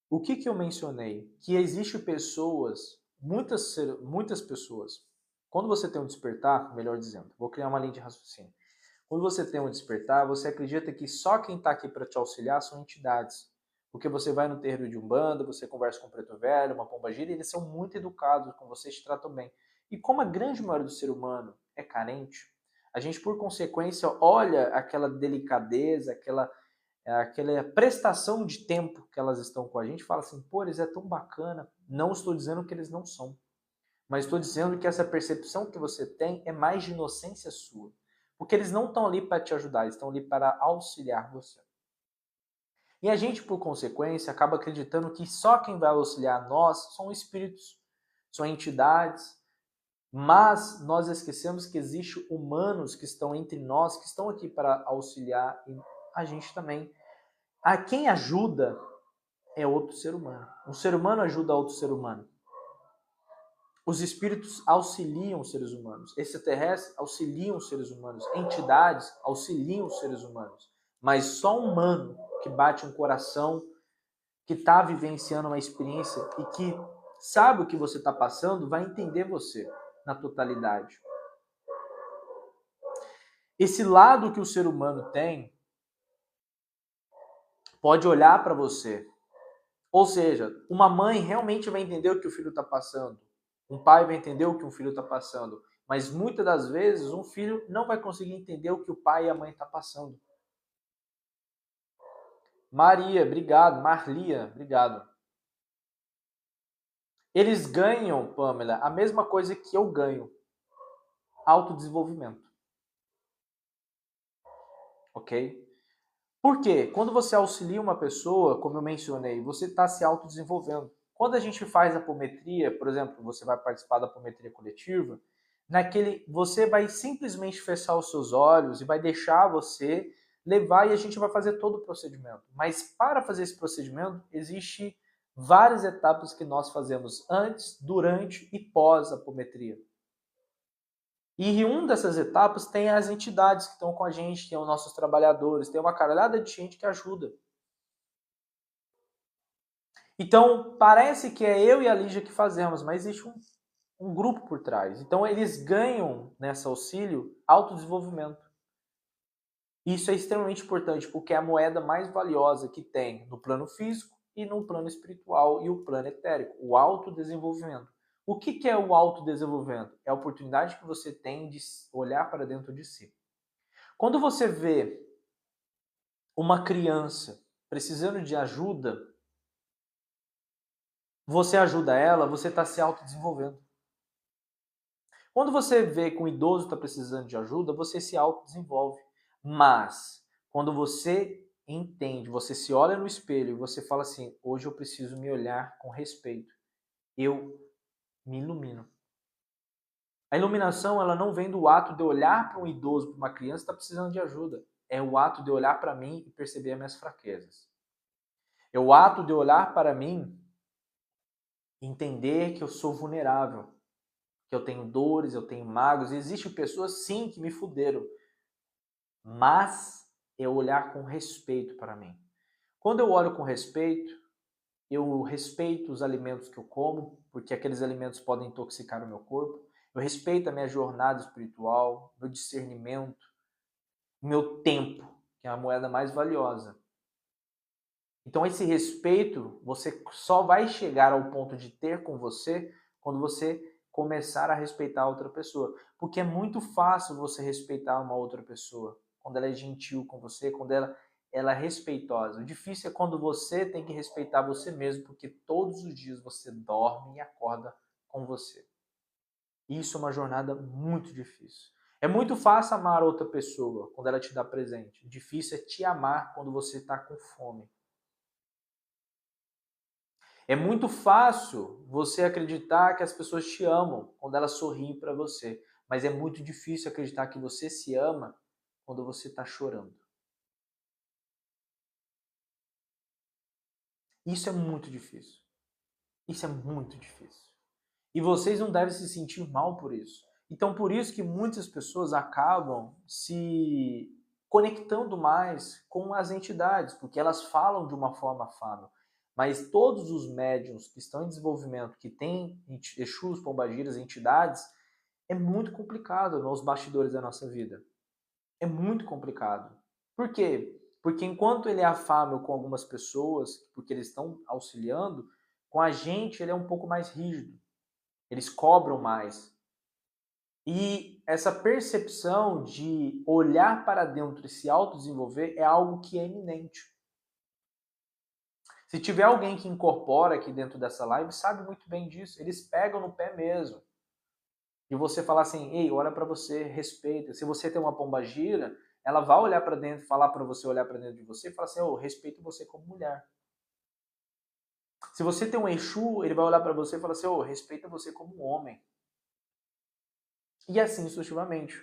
o que eu mencionei? Que existe pessoas, muitas pessoas, quando você tem um despertar, melhor dizendo, vou criar uma linha de raciocínio. Quando você tem um despertar, você acredita que só quem está aqui para te auxiliar são entidades. Porque você vai no terreiro de Umbanda, você conversa com um preto velho, uma pombagira, e eles são muito educados com você, te tratam bem. E como a grande maioria do ser humano é carente, a gente, por consequência, olha aquela delicadeza, aquela prestação de tempo que elas estão com a gente, fala assim, pô, eles é tão bacana. Não estou dizendo que eles não são, mas estou dizendo que essa percepção que você tem é mais de inocência sua. Porque eles não estão ali para te ajudar, eles estão ali para auxiliar você. E a gente, por consequência, acaba acreditando que só quem vai auxiliar nós são espíritos, são entidades, mas nós esquecemos que existem humanos que estão entre nós, que estão aqui para auxiliar a gente também. A quem ajuda é outro ser humano. Um ser humano ajuda outro ser humano. Os espíritos auxiliam os seres humanos. Extraterrestres auxiliam os seres humanos. Entidades auxiliam os seres humanos. Mas só um humano que bate um coração, que está vivenciando uma experiência e que sabe o que você está passando, vai entender você na totalidade. Esse lado que o ser humano tem pode olhar para você. Ou seja, uma mãe realmente vai entender o que o filho está passando. Um pai vai entender o que um filho está passando. Mas muitas das vezes um filho não vai conseguir entender o que o pai e a mãe estão passando. Maria, obrigado. Marlia, obrigado. Eles ganham, Pamela, a mesma coisa que eu ganho. Autodesenvolvimento. Ok? Por quê? Quando você auxilia uma pessoa, como eu mencionei, você está se autodesenvolvendo. Quando a gente faz a apometria, por exemplo, você vai participar da apometria coletiva, você vai simplesmente fechar os seus olhos e vai deixar você levar e a gente vai fazer todo o procedimento. Mas para fazer esse procedimento, existe várias etapas que nós fazemos antes, durante e pós a apometria. E em uma dessas etapas tem as entidades que estão com a gente, tem os nossos trabalhadores, tem uma caralhada de gente que ajuda. Então, parece que é eu e a Lígia que fazemos, mas existe um grupo por trás. Então, eles ganham nesse auxílio autodesenvolvimento. Isso é extremamente importante, porque é a moeda mais valiosa que tem no plano físico e no plano espiritual e o plano etérico, o autodesenvolvimento. O que é o autodesenvolvimento? É a oportunidade que você tem de olhar para dentro de si. Quando você vê uma criança precisando de ajuda, você ajuda ela, você está se autodesenvolvendo. Quando você vê que um idoso está precisando de ajuda, você se autodesenvolve. Mas, quando você entende, você se olha no espelho e você fala assim, hoje eu preciso me olhar com respeito, eu me ilumino. A iluminação, ela não vem do ato de eu olhar para um idoso, para uma criança que está precisando de ajuda. É o ato de olhar para mim e perceber as minhas fraquezas. É o ato de olhar para mim e entender que eu sou vulnerável, que eu tenho dores, eu tenho mágoas. E existem pessoas, sim, que me fuderam. Mas é olhar com respeito para mim. Quando eu olho com respeito, eu respeito os alimentos que eu como, porque aqueles alimentos podem intoxicar o meu corpo. Eu respeito a minha jornada espiritual, meu discernimento, meu tempo, que é a moeda mais valiosa. Então esse respeito, você só vai chegar ao ponto de ter com você quando você começar a respeitar a outra pessoa. Porque é muito fácil você respeitar uma outra pessoa, quando ela é gentil com você, quando ela é respeitosa. O difícil é quando você tem que respeitar você mesmo, porque todos os dias você dorme e acorda com você. Isso é uma jornada muito difícil. É muito fácil amar outra pessoa quando ela te dá presente. Difícil é te amar quando você está com fome. É muito fácil você acreditar que as pessoas te amam quando elas sorriem para você, mas é muito difícil acreditar que você se ama quando você está chorando. Isso é muito difícil. Isso é muito difícil. E vocês não devem se sentir mal por isso. Então, por isso que muitas pessoas acabam se conectando mais com as entidades, porque elas falam de uma forma afável. Mas todos os médiuns que estão em desenvolvimento, que têm Exus, pombagiras, entidades, é muito complicado nos bastidores da nossa vida. É muito complicado. Por quê? Porque enquanto ele é afável com algumas pessoas, porque eles estão auxiliando, com a gente ele é um pouco mais rígido. Eles cobram mais. E essa percepção de olhar para dentro e se autodesenvolver é algo que é iminente. Se tiver alguém que incorpora aqui dentro dessa live, sabe muito bem disso. Eles pegam no pé mesmo. E você falar assim, ei, olha para você, respeita. Se você tem uma pombagira, ela vai olhar para dentro, falar para você olhar para dentro de você e falar assim, eu respeito você como mulher. Se você tem um Exu, ele vai olhar para você e falar assim, eu respeito você como homem. E assim sucessivamente.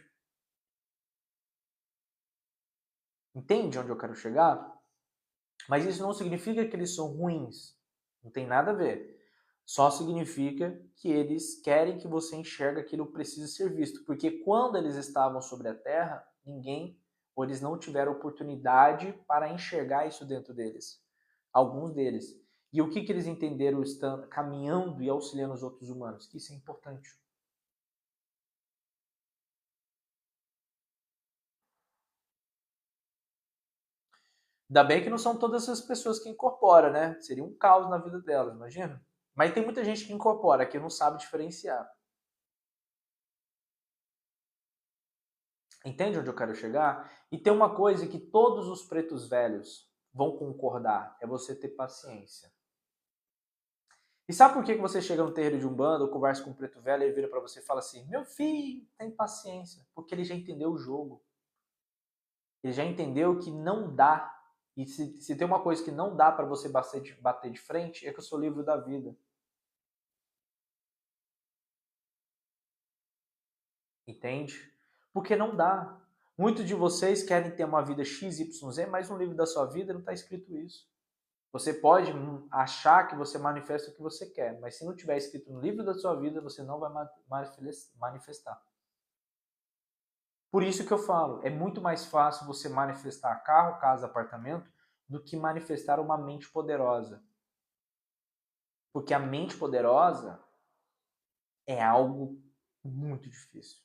Entende onde eu quero chegar? Mas isso não significa que eles são ruins. Não tem nada a ver. Só significa que eles querem que você enxergue aquilo que precisa ser visto. Porque quando eles estavam sobre a Terra, ninguém, ou eles não tiveram oportunidade para enxergar isso dentro deles. Alguns deles. E o que eles entenderam estando caminhando e auxiliando os outros humanos? Que isso é importante. Ainda bem que não são todas as pessoas que incorporam, né? Seria um caos na vida delas, imagina. Mas tem muita gente que incorpora, que não sabe diferenciar. Entende onde eu quero chegar? E tem uma coisa que todos os pretos velhos vão concordar, é você ter paciência. E sabe por que você chega no terreiro de Umbanda ou conversa com um preto velho e ele vira para você e fala assim, meu filho, tem paciência, porque ele já entendeu o jogo. Ele já entendeu que não dá. E se tem uma coisa que não dá para você bater de frente, é com o seu livro da vida. Entende? Porque não dá. Muitos de vocês querem ter uma vida XYZ, mas no livro da sua vida não está escrito isso. Você pode achar que você manifesta o que você quer, mas se não tiver escrito no livro da sua vida, você não vai manifestar. Por isso que eu falo, é muito mais fácil você manifestar carro, casa, apartamento, do que manifestar uma mente poderosa. Porque a mente poderosa é algo muito difícil.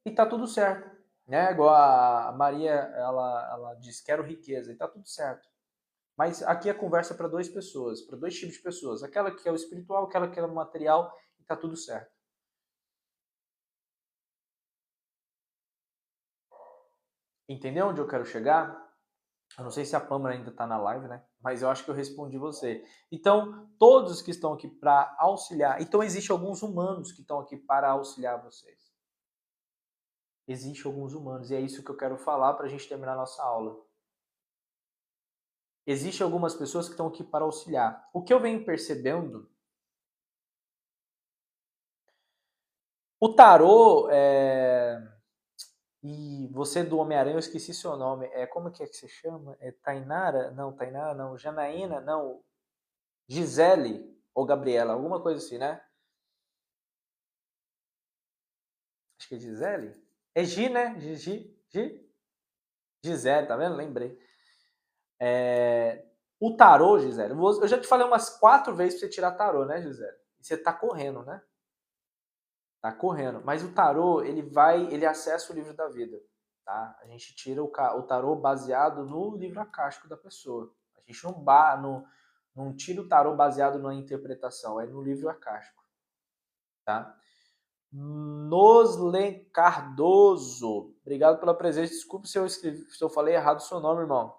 E tá tudo certo. Né? Igual a Maria, ela diz, quero riqueza, e tá tudo certo. Mas aqui a conversa é para duas pessoas, para dois tipos de pessoas. Aquela que é o espiritual, aquela que é o material, e tá tudo certo. Entendeu onde eu quero chegar? Eu não sei se a Pâmela ainda está na live, né? Mas eu acho que eu respondi você. Então, todos que estão aqui para auxiliar. Então, existem alguns humanos que estão aqui para auxiliar vocês. Existem alguns humanos. E é isso que eu quero falar para a gente terminar a nossa aula. Existem algumas pessoas que estão aqui para auxiliar. O que eu venho percebendo. O tarô. E você do Homem-Aranha, eu esqueci seu nome. Como que você chama? Tainara? Não, Tainara não. Janaína? Não. Gisele ou Gabriela, alguma coisa assim, né? Acho que é Gisele? É Gi, né? Gisele, tá vendo? Lembrei. O tarô, Gisele. Eu já te falei umas 4 vezes pra você tirar tarô, né, Gisele? E você tá correndo, né? Tá correndo. Mas o tarô, ele acessa o livro da vida. Tá? A gente tira o tarô baseado no livro acástico da pessoa. A gente não tira o tarô baseado na interpretação, é no livro acástico. Tá? Noslen Cardoso. Obrigado pela presença. Desculpe se eu falei errado o seu nome, irmão.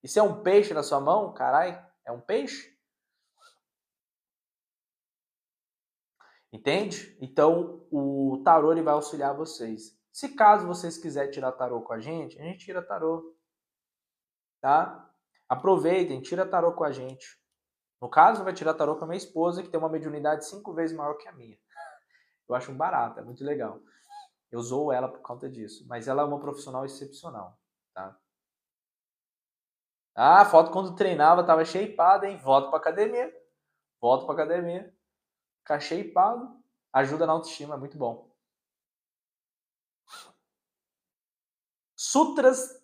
Isso é um peixe na sua mão? Carai, é um peixe? Entende? Então, o tarô ele vai auxiliar vocês. Se caso vocês quiserem tirar tarô com a gente tira tarô. Tá? Aproveitem, tira tarô com a gente. No caso, vai tirar tarô com a minha esposa, que tem uma mediunidade 5 vezes maior que a minha. Eu acho barato, é muito legal. Eu zoo ela por conta disso. Mas ela é uma profissional excepcional. Tá? Ah, foto quando treinava, tava shapeado, hein? Volto pra academia. Volto pra academia. Ficar shapeado ajuda na autoestima, é muito bom. Sutras.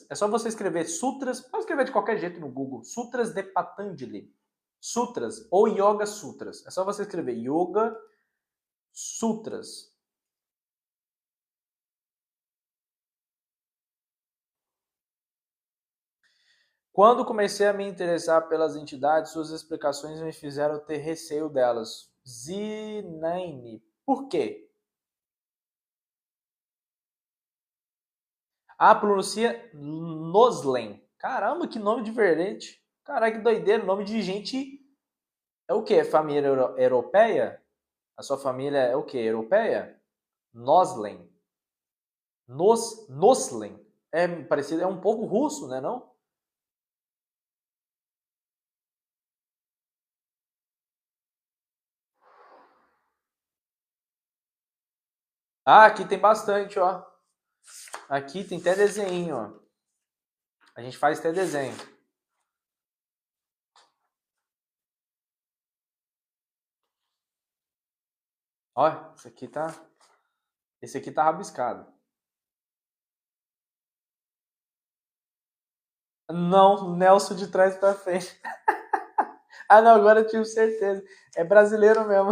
É só você escrever sutras, pode escrever de qualquer jeito no Google. Sutras de Patanjali. Sutras ou Yoga Sutras. É só você escrever Yoga Sutras. Quando comecei a me interessar pelas entidades, suas explicações me fizeram ter receio delas. Zinaine. Por quê? Ah, pronuncia Noslen. Caramba, que nome diferente. Caraca, que doideira. Nome de gente. É o quê? Família europeia? A sua família é o quê? Europeia? Noslen. Noslen. É parecido, é um pouco russo, né, não? Ah, aqui tem bastante, ó. Aqui tem até desenho, ó. A gente faz até desenho. Olha, esse aqui tá rabiscado. Não, Nelson de trás pra frente. Ah, não, agora eu tive certeza. É brasileiro mesmo.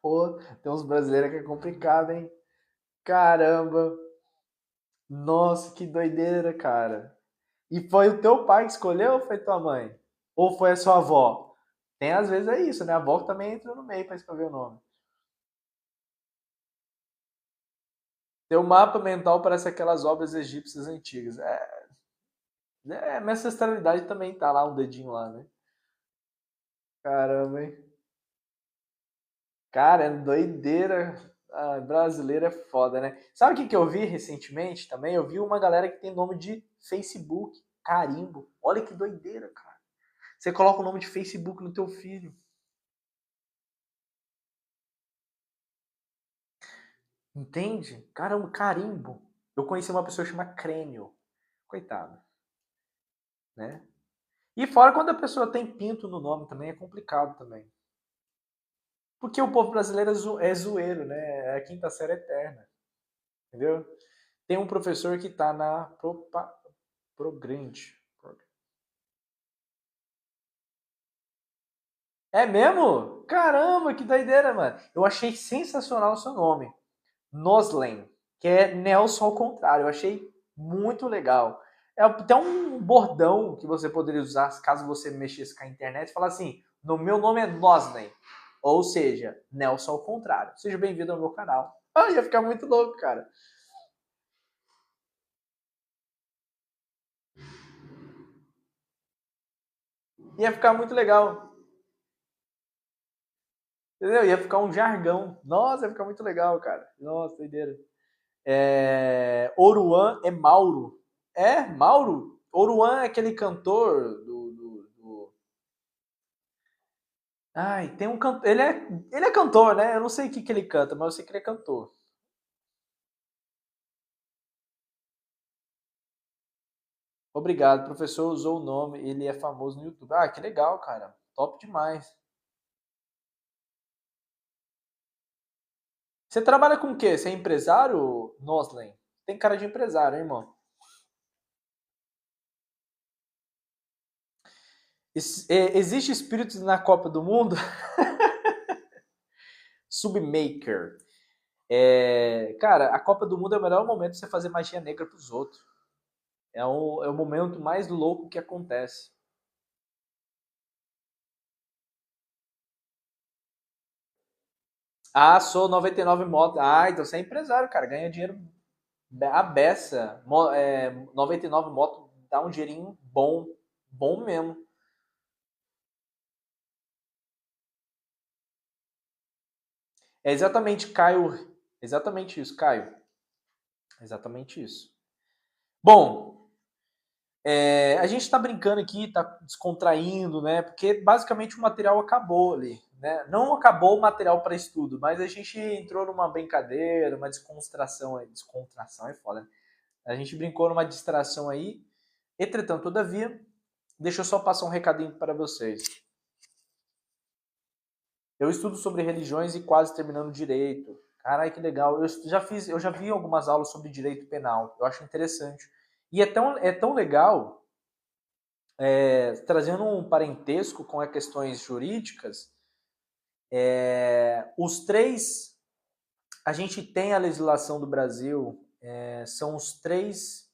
Pô, tem uns brasileiros que é complicado, hein? Caramba. Nossa, que doideira, cara. E foi o teu pai que escolheu ou foi tua mãe? Ou foi a sua avó? Tem às vezes é isso, né? A avó que também entra no meio pra escrever o nome. Teu mapa mental parece aquelas obras egípcias antigas. Minha ancestralidade também tá lá, um dedinho lá, né? Caramba, hein? Cara, é doideira. Ah, brasileiro é foda, né? Sabe o que eu vi recentemente também? Eu vi uma galera que tem nome de Facebook, carimbo. Olha que doideira, cara. Você coloca o nome de Facebook no teu filho. Entende? Caramba, carimbo. Eu conheci uma pessoa chamada Crênio. Coitado, né? E fora quando a pessoa tem pinto no nome também, é complicado também. Porque o povo brasileiro é zoeiro, né? É a quinta série eterna. Entendeu? Tem um professor que tá na Progrande. É mesmo? Caramba, que doideira, mano. Eu achei sensacional o seu nome. Noslen, que é Nelson ao contrário. Eu achei muito legal. É até um bordão que você poderia usar caso você mexesse com a internet e falar assim: no meu nome é Noslen. Ou seja, Nelson ao contrário. Seja bem-vindo ao meu canal. Ah, ia ficar muito louco, cara. Ia ficar muito legal. Entendeu? Ia ficar um jargão. Nossa, ia ficar muito legal, cara. Nossa, doideira. Oruan é Mauro. É, Mauro? Oruan é aquele cantor Ai, tem um cantor. Ele é cantor, né? Eu não sei o que ele canta, mas eu sei que ele é cantor. Obrigado, o professor usou o nome, ele é famoso no YouTube. Ah, que legal, cara. Top demais. Você trabalha com o quê? Você é empresário, Noslen? Tem cara de empresário, hein, irmão? Existe espíritos na Copa do Mundo? Submaker. Cara, a Copa do Mundo é o melhor momento de você fazer magia negra pros outros. É o momento mais louco que acontece. Ah, sou 99 moto. Ah, então você é empresário, cara. Ganha dinheiro a beça. 99 moto dá um dinheirinho bom. Bom mesmo. É exatamente, Caio. Exatamente isso, Caio. Exatamente isso. Bom, a gente está brincando aqui, está descontraindo, né? Porque basicamente o material acabou ali, né? Não acabou o material para estudo, mas a gente entrou numa brincadeira, uma descontração aí. Descontração é foda, né? A gente brincou numa distração aí. Entretanto, todavia, deixa eu só passar um recadinho para vocês. Eu estudo sobre religiões e quase terminando direito. Caralho, que legal. Eu já vi algumas aulas sobre direito penal. Eu acho interessante. E é tão legal, trazendo um parentesco com as questões jurídicas, Os três, a gente tem a legislação do Brasil, são os três,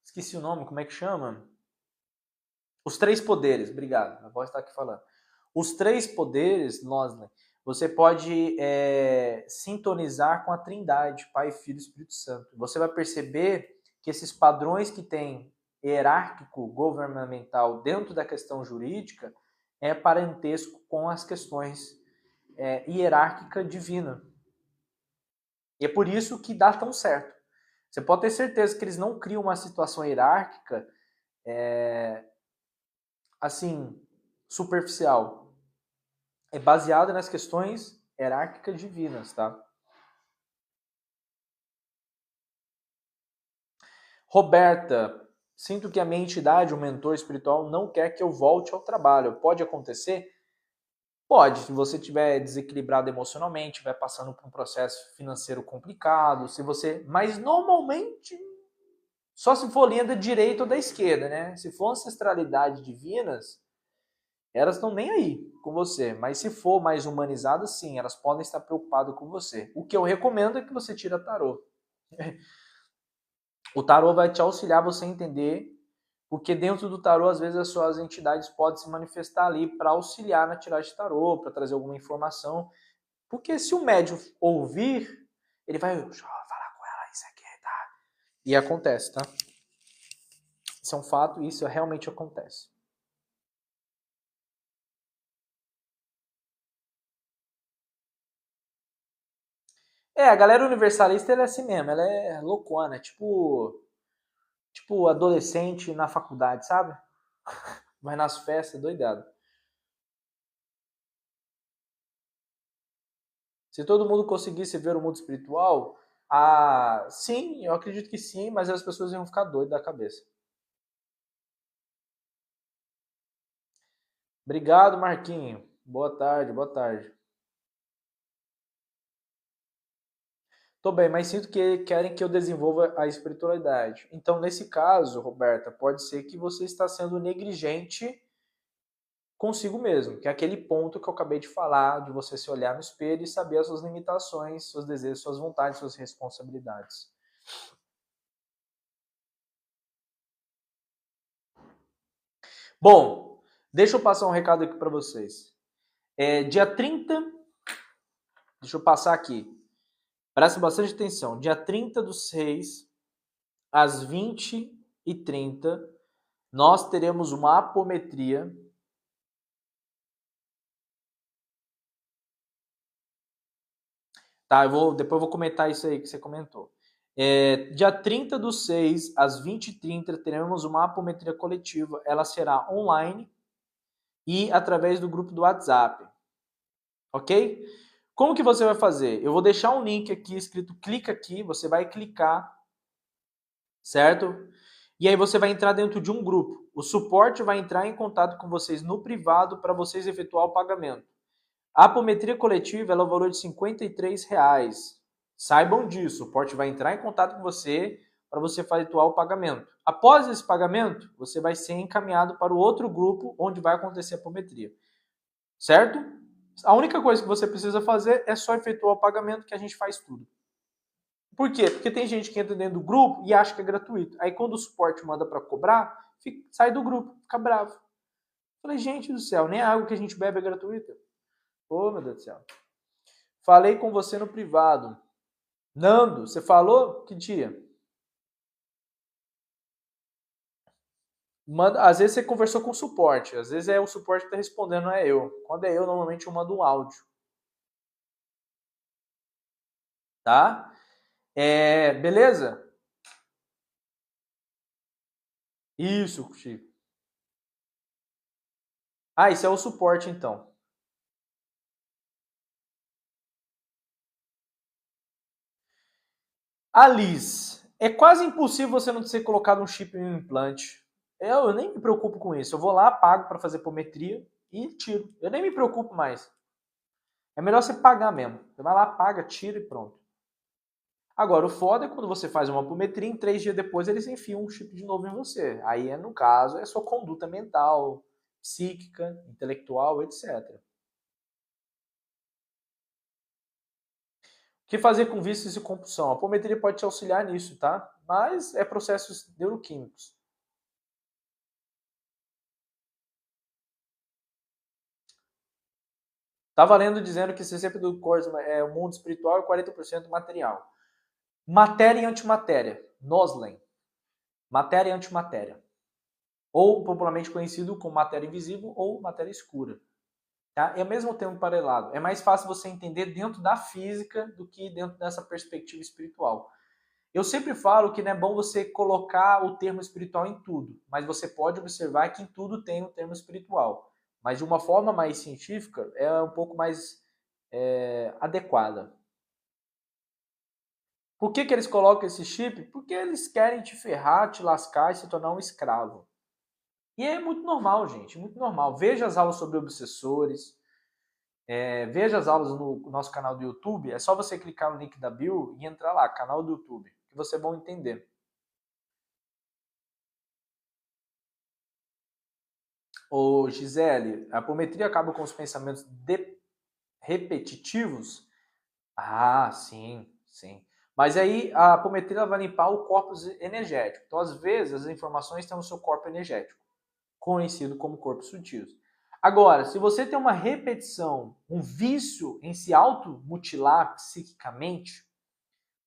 esqueci o nome, como é que chama? Os três poderes, obrigado, a voz está aqui falando. Os três poderes, Nosley, você pode sintonizar com a Trindade, Pai, Filho e Espírito Santo. Você vai perceber que esses padrões que tem hierárquico, governamental dentro da questão jurídica é parentesco com as questões hierárquica divina. E é por isso que dá tão certo. Você pode ter certeza que eles não criam uma situação hierárquica assim, superficial. É baseada nas questões hierárquicas divinas, tá? Roberta, sinto que a minha entidade, o mentor espiritual, não quer que eu volte ao trabalho. Pode acontecer? Pode, se você estiver desequilibrado emocionalmente, estiver passando por um processo financeiro complicado, se você. Mas normalmente, só se for linha da direita ou da esquerda, né? Se for ancestralidade divinas, elas estão nem aí com você. Mas se for mais humanizadas, sim, elas podem estar preocupadas com você. O que eu recomendo é que você tire tarô. O tarô vai te auxiliar você a entender, porque dentro do tarô, às vezes, as suas entidades podem se manifestar ali para auxiliar na tiragem de tarô, para trazer alguma informação. Porque se o médium ouvir, ele vai falar com ela, isso aqui, tá? E acontece, tá? Isso é um fato e isso realmente acontece. A galera universalista ela é assim mesmo, ela é loucona, tipo adolescente na faculdade, sabe? Vai nas festas, doidado. Se todo mundo conseguisse ver o mundo espiritual, sim, eu acredito que sim, mas as pessoas iam ficar doidas da cabeça. Obrigado, Marquinho. Boa tarde, boa tarde. Tô bem, mas sinto que querem que eu desenvolva a espiritualidade. Então, nesse caso, Roberta, pode ser que você está sendo negligente consigo mesmo, que é aquele ponto que eu acabei de falar, de você se olhar no espelho e saber as suas limitações, seus desejos, suas vontades, suas responsabilidades. Bom, deixa eu passar um recado aqui para vocês. Dia 30, deixa eu passar aqui. Presta bastante atenção. Dia 30/6, às 20h30, nós teremos uma apometria. Tá, depois eu vou comentar isso aí que você comentou. Dia 30/6, às 20h30, teremos uma apometria coletiva. Ela será online e através do grupo do WhatsApp. Ok? Como que você vai fazer? Eu vou deixar um link aqui escrito clica aqui, você vai clicar, certo? E aí você vai entrar dentro de um grupo. O suporte vai entrar em contato com vocês no privado para vocês efetuar o pagamento. A apometria coletiva ela é o valor de R$53. Saibam disso, o suporte vai entrar em contato com você para você efetuar o pagamento. Após esse pagamento, você vai ser encaminhado para o outro grupo onde vai acontecer a apometria. Certo? A única coisa que você precisa fazer é só efetuar o pagamento que a gente faz tudo. Por quê? Porque tem gente que entra dentro do grupo e acha que é gratuito. Aí quando o suporte manda para cobrar, sai do grupo, fica bravo. Falei, gente do céu, nem a água que a gente bebe é gratuita. Ô, meu Deus do céu. Falei com você no privado. Nando, você falou? Que dia? Às vezes você conversou com o suporte. Às vezes é o suporte que está respondendo, não é eu. Quando é eu, normalmente eu mando um áudio. Tá? Beleza? Isso, Chico. Isso é o suporte então. Alice, é quase impossível você não ter colocado um chip em um implante. Eu nem me preocupo com isso. Eu vou lá, pago para fazer apometria e tiro. Eu nem me preocupo mais. É melhor você pagar mesmo. Você vai lá, paga, tira e pronto. Agora, o foda é quando você faz uma apometria, em 3 dias depois eles enfiam um chip de novo em você. Aí, no caso, é sua conduta mental, psíquica, intelectual, etc. que fazer com vícios e compulsão? A apometria pode te auxiliar nisso, tá? Mas é processos neuroquímicos. Tá valendo dizendo que 60% do corpo é o mundo espiritual e 40% material. Matéria e antimatéria. Noslen. Matéria e antimatéria. Ou popularmente conhecido como matéria invisível ou matéria escura. Tá? É o mesmo termo paralelo. É mais fácil você entender dentro da física do que dentro dessa perspectiva espiritual. Eu sempre falo que não é bom você colocar o termo espiritual em tudo, mas você pode observar que em tudo tem o termo espiritual. Mas de uma forma mais científica, é um pouco mais adequada. Por que eles colocam esse chip? Porque eles querem te ferrar, te lascar e se tornar um escravo. E é muito normal, gente, muito normal. Veja as aulas sobre obsessores, veja as aulas no nosso canal do YouTube. É só você clicar no link da bio e entrar lá, canal do YouTube, que vocês vão entender. Ô, Gisele, a apometria acaba com os pensamentos repetitivos? Ah, sim, sim. Mas aí a apometria vai limpar o corpo energético. Então, às vezes, as informações estão no seu corpo energético, conhecido como corpo sutil. Agora, se você tem uma repetição, um vício em se automutilar psiquicamente,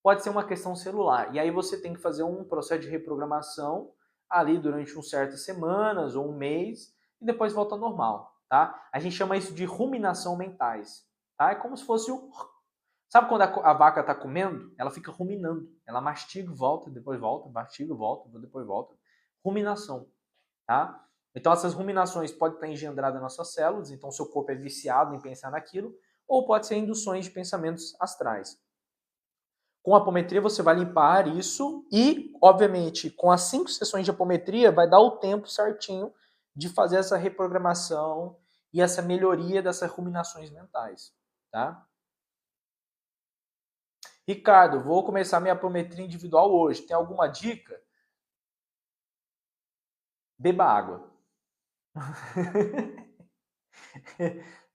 pode ser uma questão celular. E aí você tem que fazer um processo de reprogramação ali durante um certas semanas ou um mês e depois volta ao normal, tá? A gente chama isso de ruminação mentais, tá? É como se fosse o... Sabe quando a vaca está comendo? Ela fica ruminando. Ela mastiga, volta, depois volta, mastiga, volta, depois volta. Ruminação, tá? Então essas ruminações podem estar engendradas nas nossas células, então seu corpo é viciado em pensar naquilo, ou pode ser induções de pensamentos astrais. Com a apometria você vai limpar isso e, obviamente, com as 5 sessões de apometria vai dar o tempo certinho de fazer essa reprogramação e essa melhoria dessas ruminações mentais, tá? Ricardo, vou começar minha apometria individual hoje. Tem alguma dica? Beba água.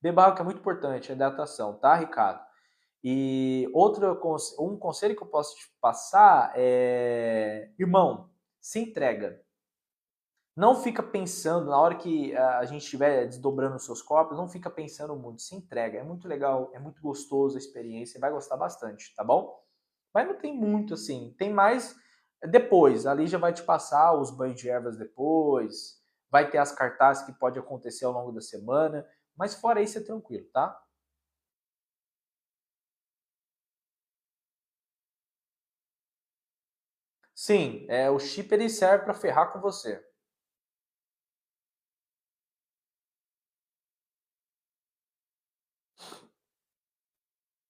Beba água que é muito importante, a hidratação, tá, Ricardo? E um conselho que eu posso te passar é, irmão, se entrega. Não fica pensando, na hora que a gente estiver desdobrando os seus corpos, não fica pensando muito, se entrega. É muito legal, é muito gostoso a experiência, você vai gostar bastante, tá bom? Mas não tem muito assim, tem mais depois. Ali já vai te passar os banhos de ervas depois, vai ter as cartazes que pode acontecer ao longo da semana, mas fora isso é tranquilo, tá? Sim, o chip ele serve para ferrar com você.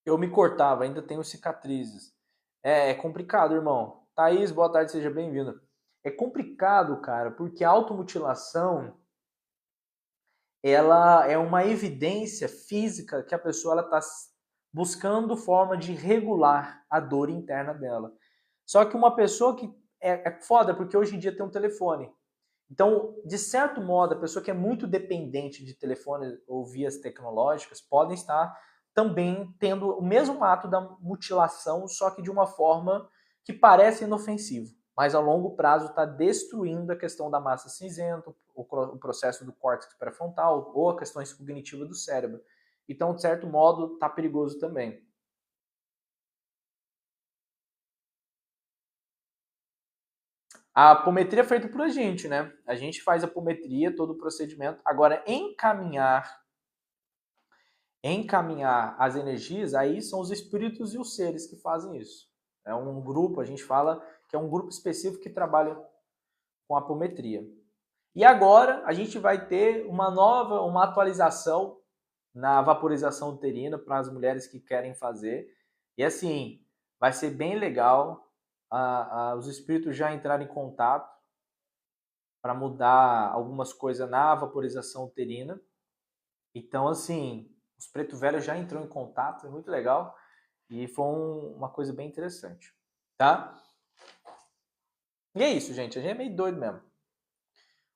Eu me cortava, ainda tenho cicatrizes. É complicado, irmão. Thaís, boa tarde, seja bem-vindo. É complicado, cara, porque a automutilação, ela é uma evidência física que a pessoa está buscando forma de regular a dor interna dela. Só que uma pessoa que é foda, porque hoje em dia tem um telefone. Então, de certo modo, a pessoa que é muito dependente de telefone ou vias tecnológicas podem estar também tendo o mesmo ato da mutilação, só que de uma forma que parece inofensiva, mas a longo prazo está destruindo a questão da massa cinzenta, o processo do córtex pré-frontal ou a questão cognitiva do cérebro. Então, de certo modo, está perigoso também. A apometria é feita por a gente, né? A gente faz a apometria, todo o procedimento. Agora, encaminhar as energias, aí são os espíritos e os seres que fazem isso. É um grupo, a gente fala que é um grupo específico que trabalha com a apometria. E agora a gente vai ter uma atualização na vaporização uterina para as mulheres que querem fazer. E assim, vai ser bem legal os espíritos já entrarem em contato para mudar algumas coisas na vaporização uterina. Então, assim, os Preto Velho já entrou em contato, é muito legal. E foi uma coisa bem interessante, tá? E é isso, gente. A gente é meio doido mesmo.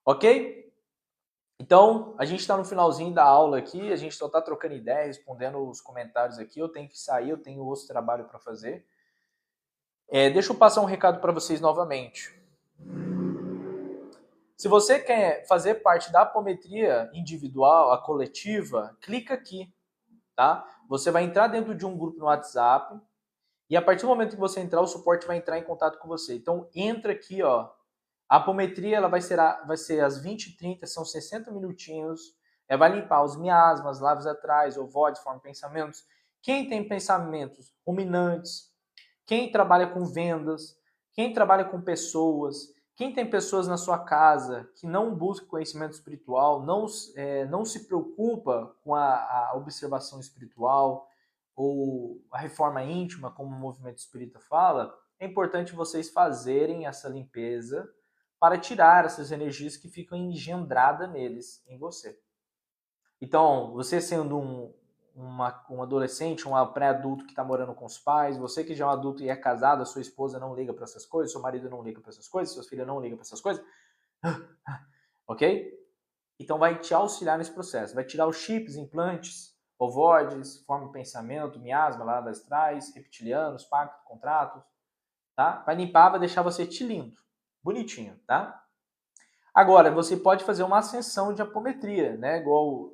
Ok? Então, a gente está no finalzinho da aula aqui, a gente só está trocando ideia, respondendo os comentários aqui. Eu tenho que sair, eu tenho outro trabalho para fazer. Deixa eu passar um recado para vocês novamente. Se você quer fazer parte da apometria individual, a coletiva, clica aqui, tá? Você vai entrar dentro de um grupo no WhatsApp e a partir do momento que você entrar, o suporte vai entrar em contato com você. Então, entra aqui, ó. A apometria ela vai ser às 20h30, são 60 minutinhos. Vai limpar os miasmas, lábios atrás, ovoides, forma pensamentos. Quem tem pensamentos ruminantes, quem trabalha com vendas, quem trabalha com pessoas, quem tem pessoas na sua casa que não busca conhecimento espiritual, não se preocupa com a observação espiritual ou a reforma íntima, como o movimento espírita fala, é importante vocês fazerem essa limpeza para tirar essas energias que ficam engendradas neles, em você. Então, você sendo um adolescente, um pré-adulto que está morando com os pais, você que já é um adulto e é casado, a sua esposa não liga para essas coisas, seu marido não liga para essas coisas, seus filhos não ligam para essas coisas, ok? Então vai te auxiliar nesse processo, vai tirar os chips, implantes, ovoides, forma de pensamento, miasma, lábios astrais, reptilianos, pactos, contratos, tá? Vai limpar, vai deixar você lindo, bonitinho, tá? Agora, você pode fazer uma ascensão de apometria, né? Igual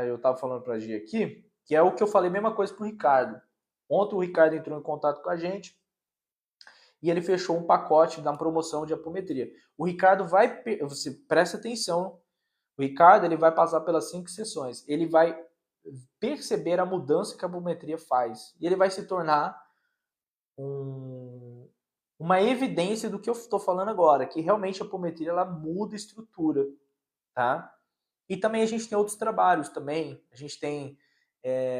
eu estava falando para a Gia aqui, que é o que eu falei, mesma coisa para o Ricardo. Ontem o Ricardo entrou em contato com a gente e ele fechou um pacote da promoção de apometria. O Ricardo você presta atenção, o Ricardo ele vai passar pelas 5 sessões. Ele vai perceber a mudança que a apometria faz. E ele vai se tornar uma evidência do que eu estou falando agora, que realmente a apometria ela muda a estrutura, tá? E também a gente tem outros trabalhos também. A gente tem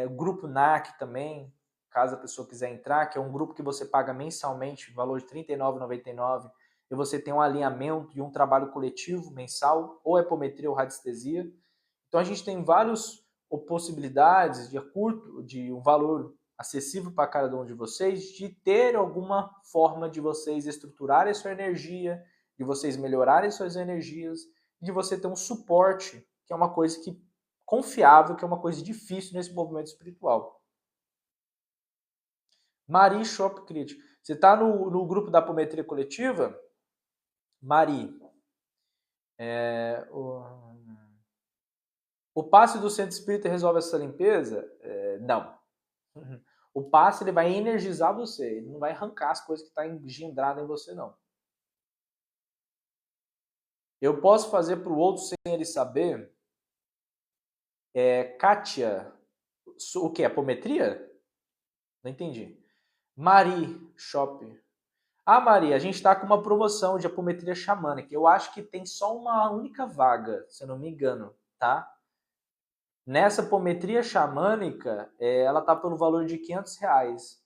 o grupo NAC também, caso a pessoa quiser entrar, que é um grupo que você paga mensalmente, valor de R$ 39,99, e você tem um alinhamento e um trabalho coletivo mensal, ou apometria ou radiestesia. Então a gente tem várias possibilidades de um valor acessível para cada um de vocês, de ter alguma forma de vocês estruturarem a sua energia, de vocês melhorarem suas energias, de você ter um suporte, que é uma coisa confiável, que é uma coisa difícil nesse movimento espiritual. Mari Shop Crítico. Você está no grupo da apometria coletiva? Mari. O passe do centro espírita resolve essa limpeza? Não. O passe ele vai energizar você, ele não vai arrancar as coisas que estão engendradas em você, não. Eu posso fazer para o outro sem ele saber? Kátia, o que? Apometria? Não entendi. Mari Shop. Mari, a gente está com uma promoção de apometria xamânica. Eu acho que tem só uma única vaga, se eu não me engano, tá? Nessa apometria xamânica, ela tá pelo valor de R$500,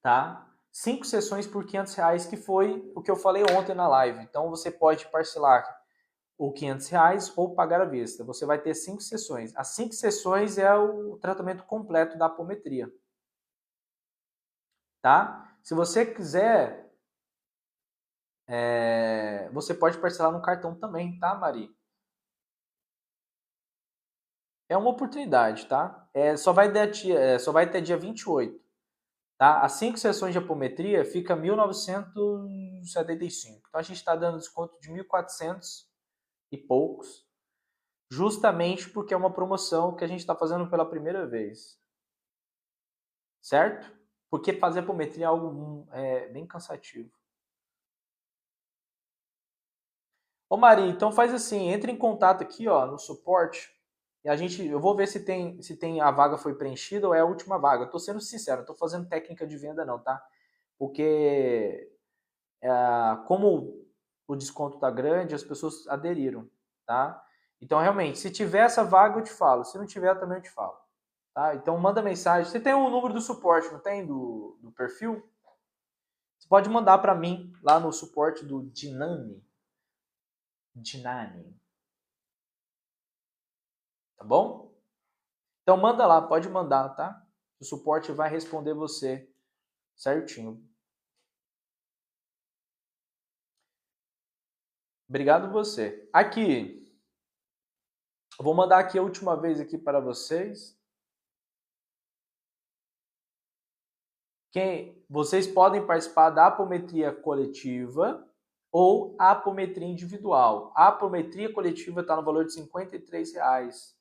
tá? 5 sessões por R$500, que foi o que eu falei ontem na live. Então você pode parcelar o R$500 ou pagar à vista. Você vai ter 5 sessões. As 5 sessões é o tratamento completo da apometria, tá? Se você quiser, você pode parcelar no cartão também, tá, Mari? É uma oportunidade, tá? Só vai até dia 28. Tá? As 5 sessões de apometria fica 1.975. Então a gente está dando desconto de 1.400 e poucos, justamente porque é uma promoção que a gente está fazendo pela primeira vez. Certo? Porque fazer apometria é algo bem cansativo. Ô Mari, então faz assim, entra em contato aqui, ó, no suporte. E eu vou ver se tem a vaga foi preenchida ou é a última vaga. Eu tô sendo sincero, não tô fazendo técnica de venda não, tá? Porque como o desconto tá grande, as pessoas aderiram, tá? Então, realmente, se tiver essa vaga, eu te falo. Se não tiver, também eu te falo. Tá? Então, manda mensagem. Você tem o número do suporte, não tem? Do perfil? Você pode mandar para mim lá no suporte do Dinami. Tá bom? Então, manda lá, pode mandar, tá? O suporte vai responder você certinho. Obrigado você. Aqui, Eu vou mandar aqui a última vez aqui para vocês. Vocês podem participar da apometria coletiva ou apometria individual. A apometria coletiva está no valor de R$53.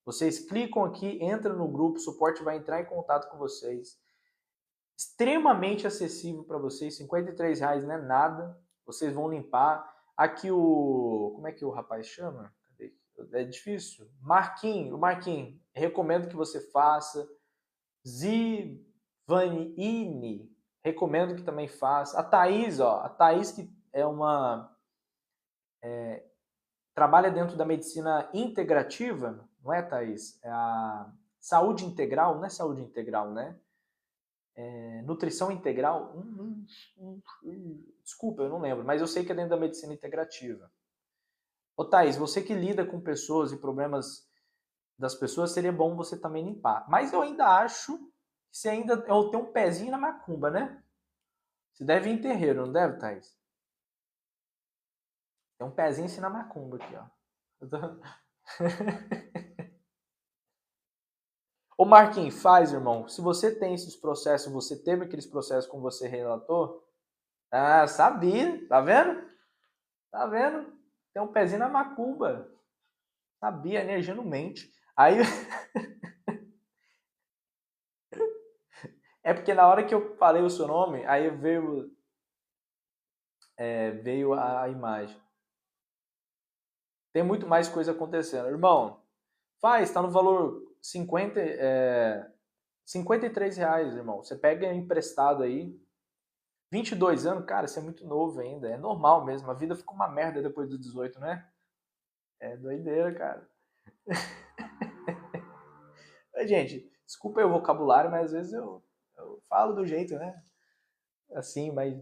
Vocês clicam aqui, entram no grupo, o suporte vai entrar em contato com vocês. Extremamente acessível para vocês, R$53 não é nada. Vocês vão limpar. Aqui como é que o rapaz chama? É difícil. O Marquinhos, recomendo que você faça. Zivanini, recomendo que também faça. A Thaís que é trabalha dentro da medicina integrativa, não é, Thaís? É a saúde integral, não é saúde integral, né? Nutrição integral? Desculpa, eu não lembro, mas eu sei que é dentro da medicina integrativa. Ô Thaís, você que lida com pessoas e problemas das pessoas, seria bom você também limpar. Mas eu ainda acho que você ainda tem um pezinho na macumba, né? Você deve ir em terreiro, não deve, Thaís? Tem um pezinho assim na macumba aqui, ó. Ô Marquinhos, faz, irmão. Se você tem esses processos, você teve aqueles processos como você relatou, sabia, tá vendo? Tá vendo? Tem um pezinho na macumba. Sabia, a energia não mente. Aí é porque na hora que eu falei o seu nome, aí veio a imagem. Tem muito mais coisa acontecendo. Irmão, tá no valor R$53, irmão. Você pega emprestado aí, 22 anos, cara, você é muito novo ainda. É normal mesmo. A vida fica uma merda depois dos 18, né? É doideira, cara. Gente, desculpa aí o vocabulário, mas às vezes eu falo do jeito, né? Assim, mas.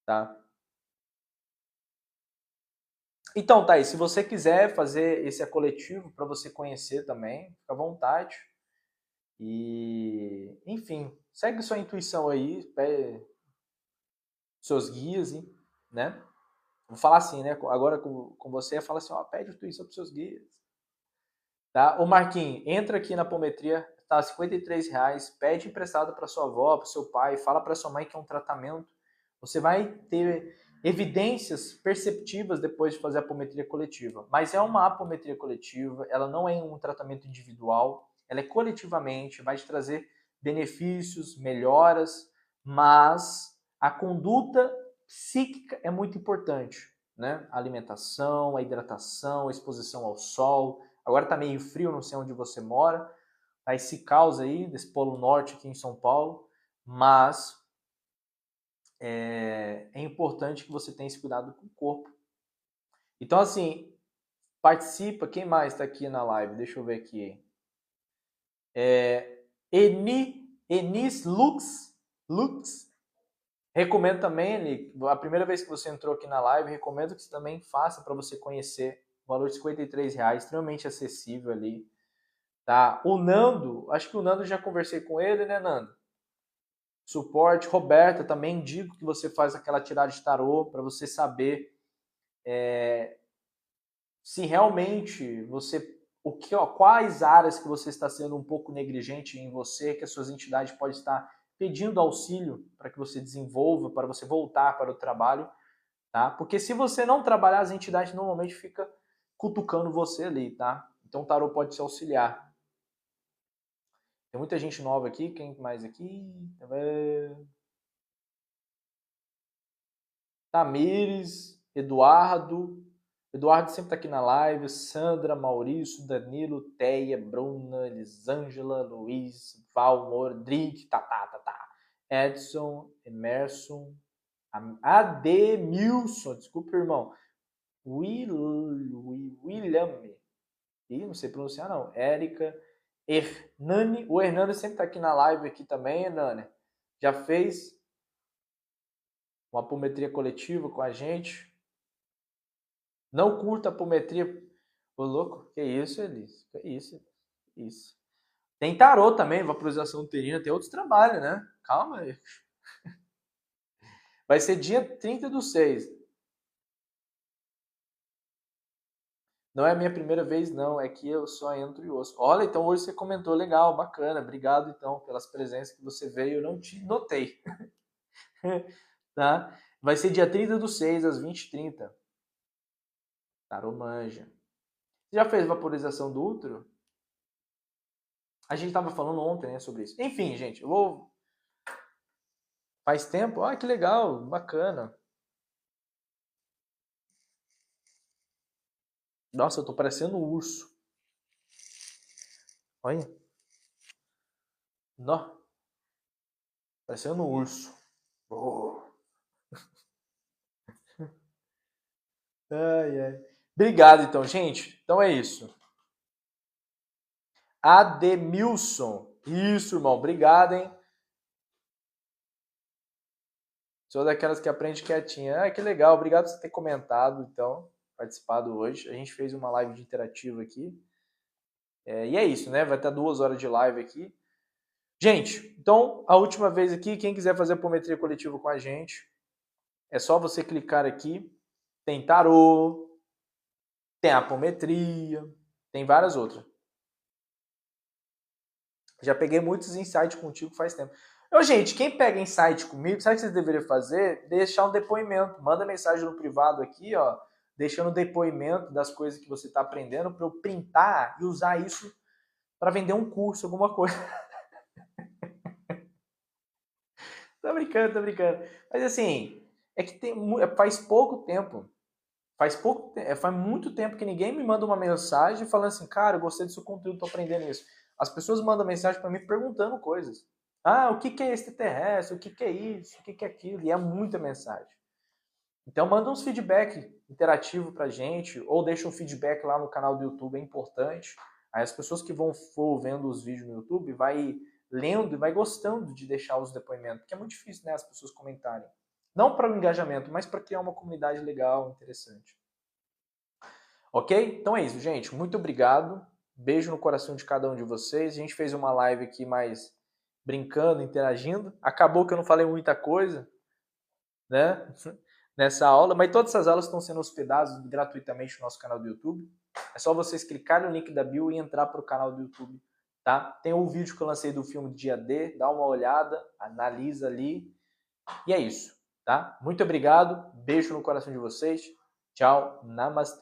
Tá. Então, Thaís, se você quiser fazer esse coletivo para você conhecer também, fica à vontade. E, enfim, segue sua intuição aí, seus guias, né? Vou falar assim, né? Agora com você, fala assim, ó, pede intuição para seus guias. Tá? Ô Marquinhos, entra aqui na apometria, tá R$53, pede emprestado para sua avó, para seu pai, fala para sua mãe que é um tratamento. Você vai ter evidências perceptivas depois de fazer a apometria coletiva. Mas é uma apometria coletiva, ela não é um tratamento individual, ela é coletivamente, vai te trazer benefícios, melhoras, mas a conduta psíquica é muito importante, né? A alimentação, a hidratação, a exposição ao sol. Agora tá meio frio, não sei onde você mora, tá esse caos aí desse Polo Norte aqui em São Paulo, mas é importante que você tenha esse cuidado com o corpo. Então, assim, participa. Quem mais está aqui na live? Deixa eu ver aqui. Enis Lux. Recomendo também, Eni, a primeira vez que você entrou aqui na live, recomendo que você também faça para você conhecer. O valor de R$53, extremamente acessível ali. Tá? O Nando, acho que o Nando já conversei com ele, né, Nando? Suporte. Roberta, também indico que você faz aquela tiragem de tarô para você saber se realmente quais áreas que você está sendo um pouco negligente em você, que as suas entidades podem estar pedindo auxílio para que você desenvolva, para você voltar para o trabalho, tá? Porque se você não trabalhar, as entidades normalmente ficam cutucando você ali, tá? Então o tarô pode te auxiliar. Tem muita gente nova aqui. Quem mais aqui? Tamires, Eduardo. Eduardo sempre está aqui na live. Sandra, Maurício, Danilo, Teia, Bruna, Elisângela, Luiz, Val, Rodrigo, Edson, Emerson, Ademilson, desculpa, irmão. William. Ih, não sei pronunciar não. Érica. Hernani. O Hernani sempre está aqui na live aqui também, Hernani. Já fez uma apometria coletiva com a gente. Não curta a apometria. Ô, louco, que isso, Elis? Que isso? Isso. Tem tarô também, vaporização uterina, tem outros trabalhos, né? Calma aí. Vai ser dia 30/6. Não é a minha primeira vez, não. É que eu só entro e ouço. Olha, então hoje você comentou legal, bacana. Obrigado, então, pelas presenças que você veio. Eu não te notei. Tá? Vai ser dia 30/6, às 20h30. Taromanja. Você já fez vaporização do útero? A gente tava falando ontem, né, sobre isso. Enfim, gente, eu vou... Faz tempo? Ah, que legal, bacana. Nossa, eu tô parecendo um urso. Olha. Nó. Parecendo um urso. Oh. Ai, ai. Obrigado, então, gente. Então é isso. Ademilson. Isso, irmão. Obrigado, hein? Sou daquelas que aprende quietinha. Ah, que legal. Obrigado por você ter comentado, então, participado hoje. A gente fez uma live de interativa aqui. E é isso, né? Vai estar 2 horas de live aqui. Gente, então, a última vez aqui, quem quiser fazer apometria coletiva com a gente, é só você clicar aqui. Tem tarô, tem apometria, tem várias outras. Já peguei muitos insights contigo faz tempo. Gente, quem pega insight comigo, sabe o que vocês deveriam fazer? Deixar um depoimento. Manda mensagem no privado aqui, ó, deixando depoimento das coisas que você está aprendendo para eu printar e usar isso para vender um curso, alguma coisa. Tô brincando, tô brincando. Mas assim, é que faz pouco tempo. Faz muito tempo que ninguém me manda uma mensagem falando assim, cara, eu gostei do seu conteúdo, tô aprendendo isso. As pessoas mandam mensagem para mim perguntando coisas. Ah, o que é extraterrestre? O que é isso? O que é aquilo? E é muita mensagem. Então manda uns feedback interativo pra gente, ou deixa um feedback lá no canal do YouTube, é importante. Aí as pessoas que for vendo os vídeos no YouTube vai lendo e vai gostando de deixar os depoimentos, porque é muito difícil, né, as pessoas comentarem. Não para o engajamento, mas para criar uma comunidade legal, interessante. Ok? Então é isso, gente. Muito obrigado. Beijo no coração de cada um de vocês. A gente fez uma live aqui mais brincando, interagindo. Acabou que eu não falei muita coisa, né? Nessa aula, mas todas essas aulas estão sendo hospedadas gratuitamente no nosso canal do YouTube. É só vocês clicarem no link da bio e entrar para o canal do YouTube, tá? Tem um vídeo que eu lancei do filme Dia D, dá uma olhada, analisa ali. E é isso, tá? Muito obrigado, beijo no coração de vocês. Tchau, namastê.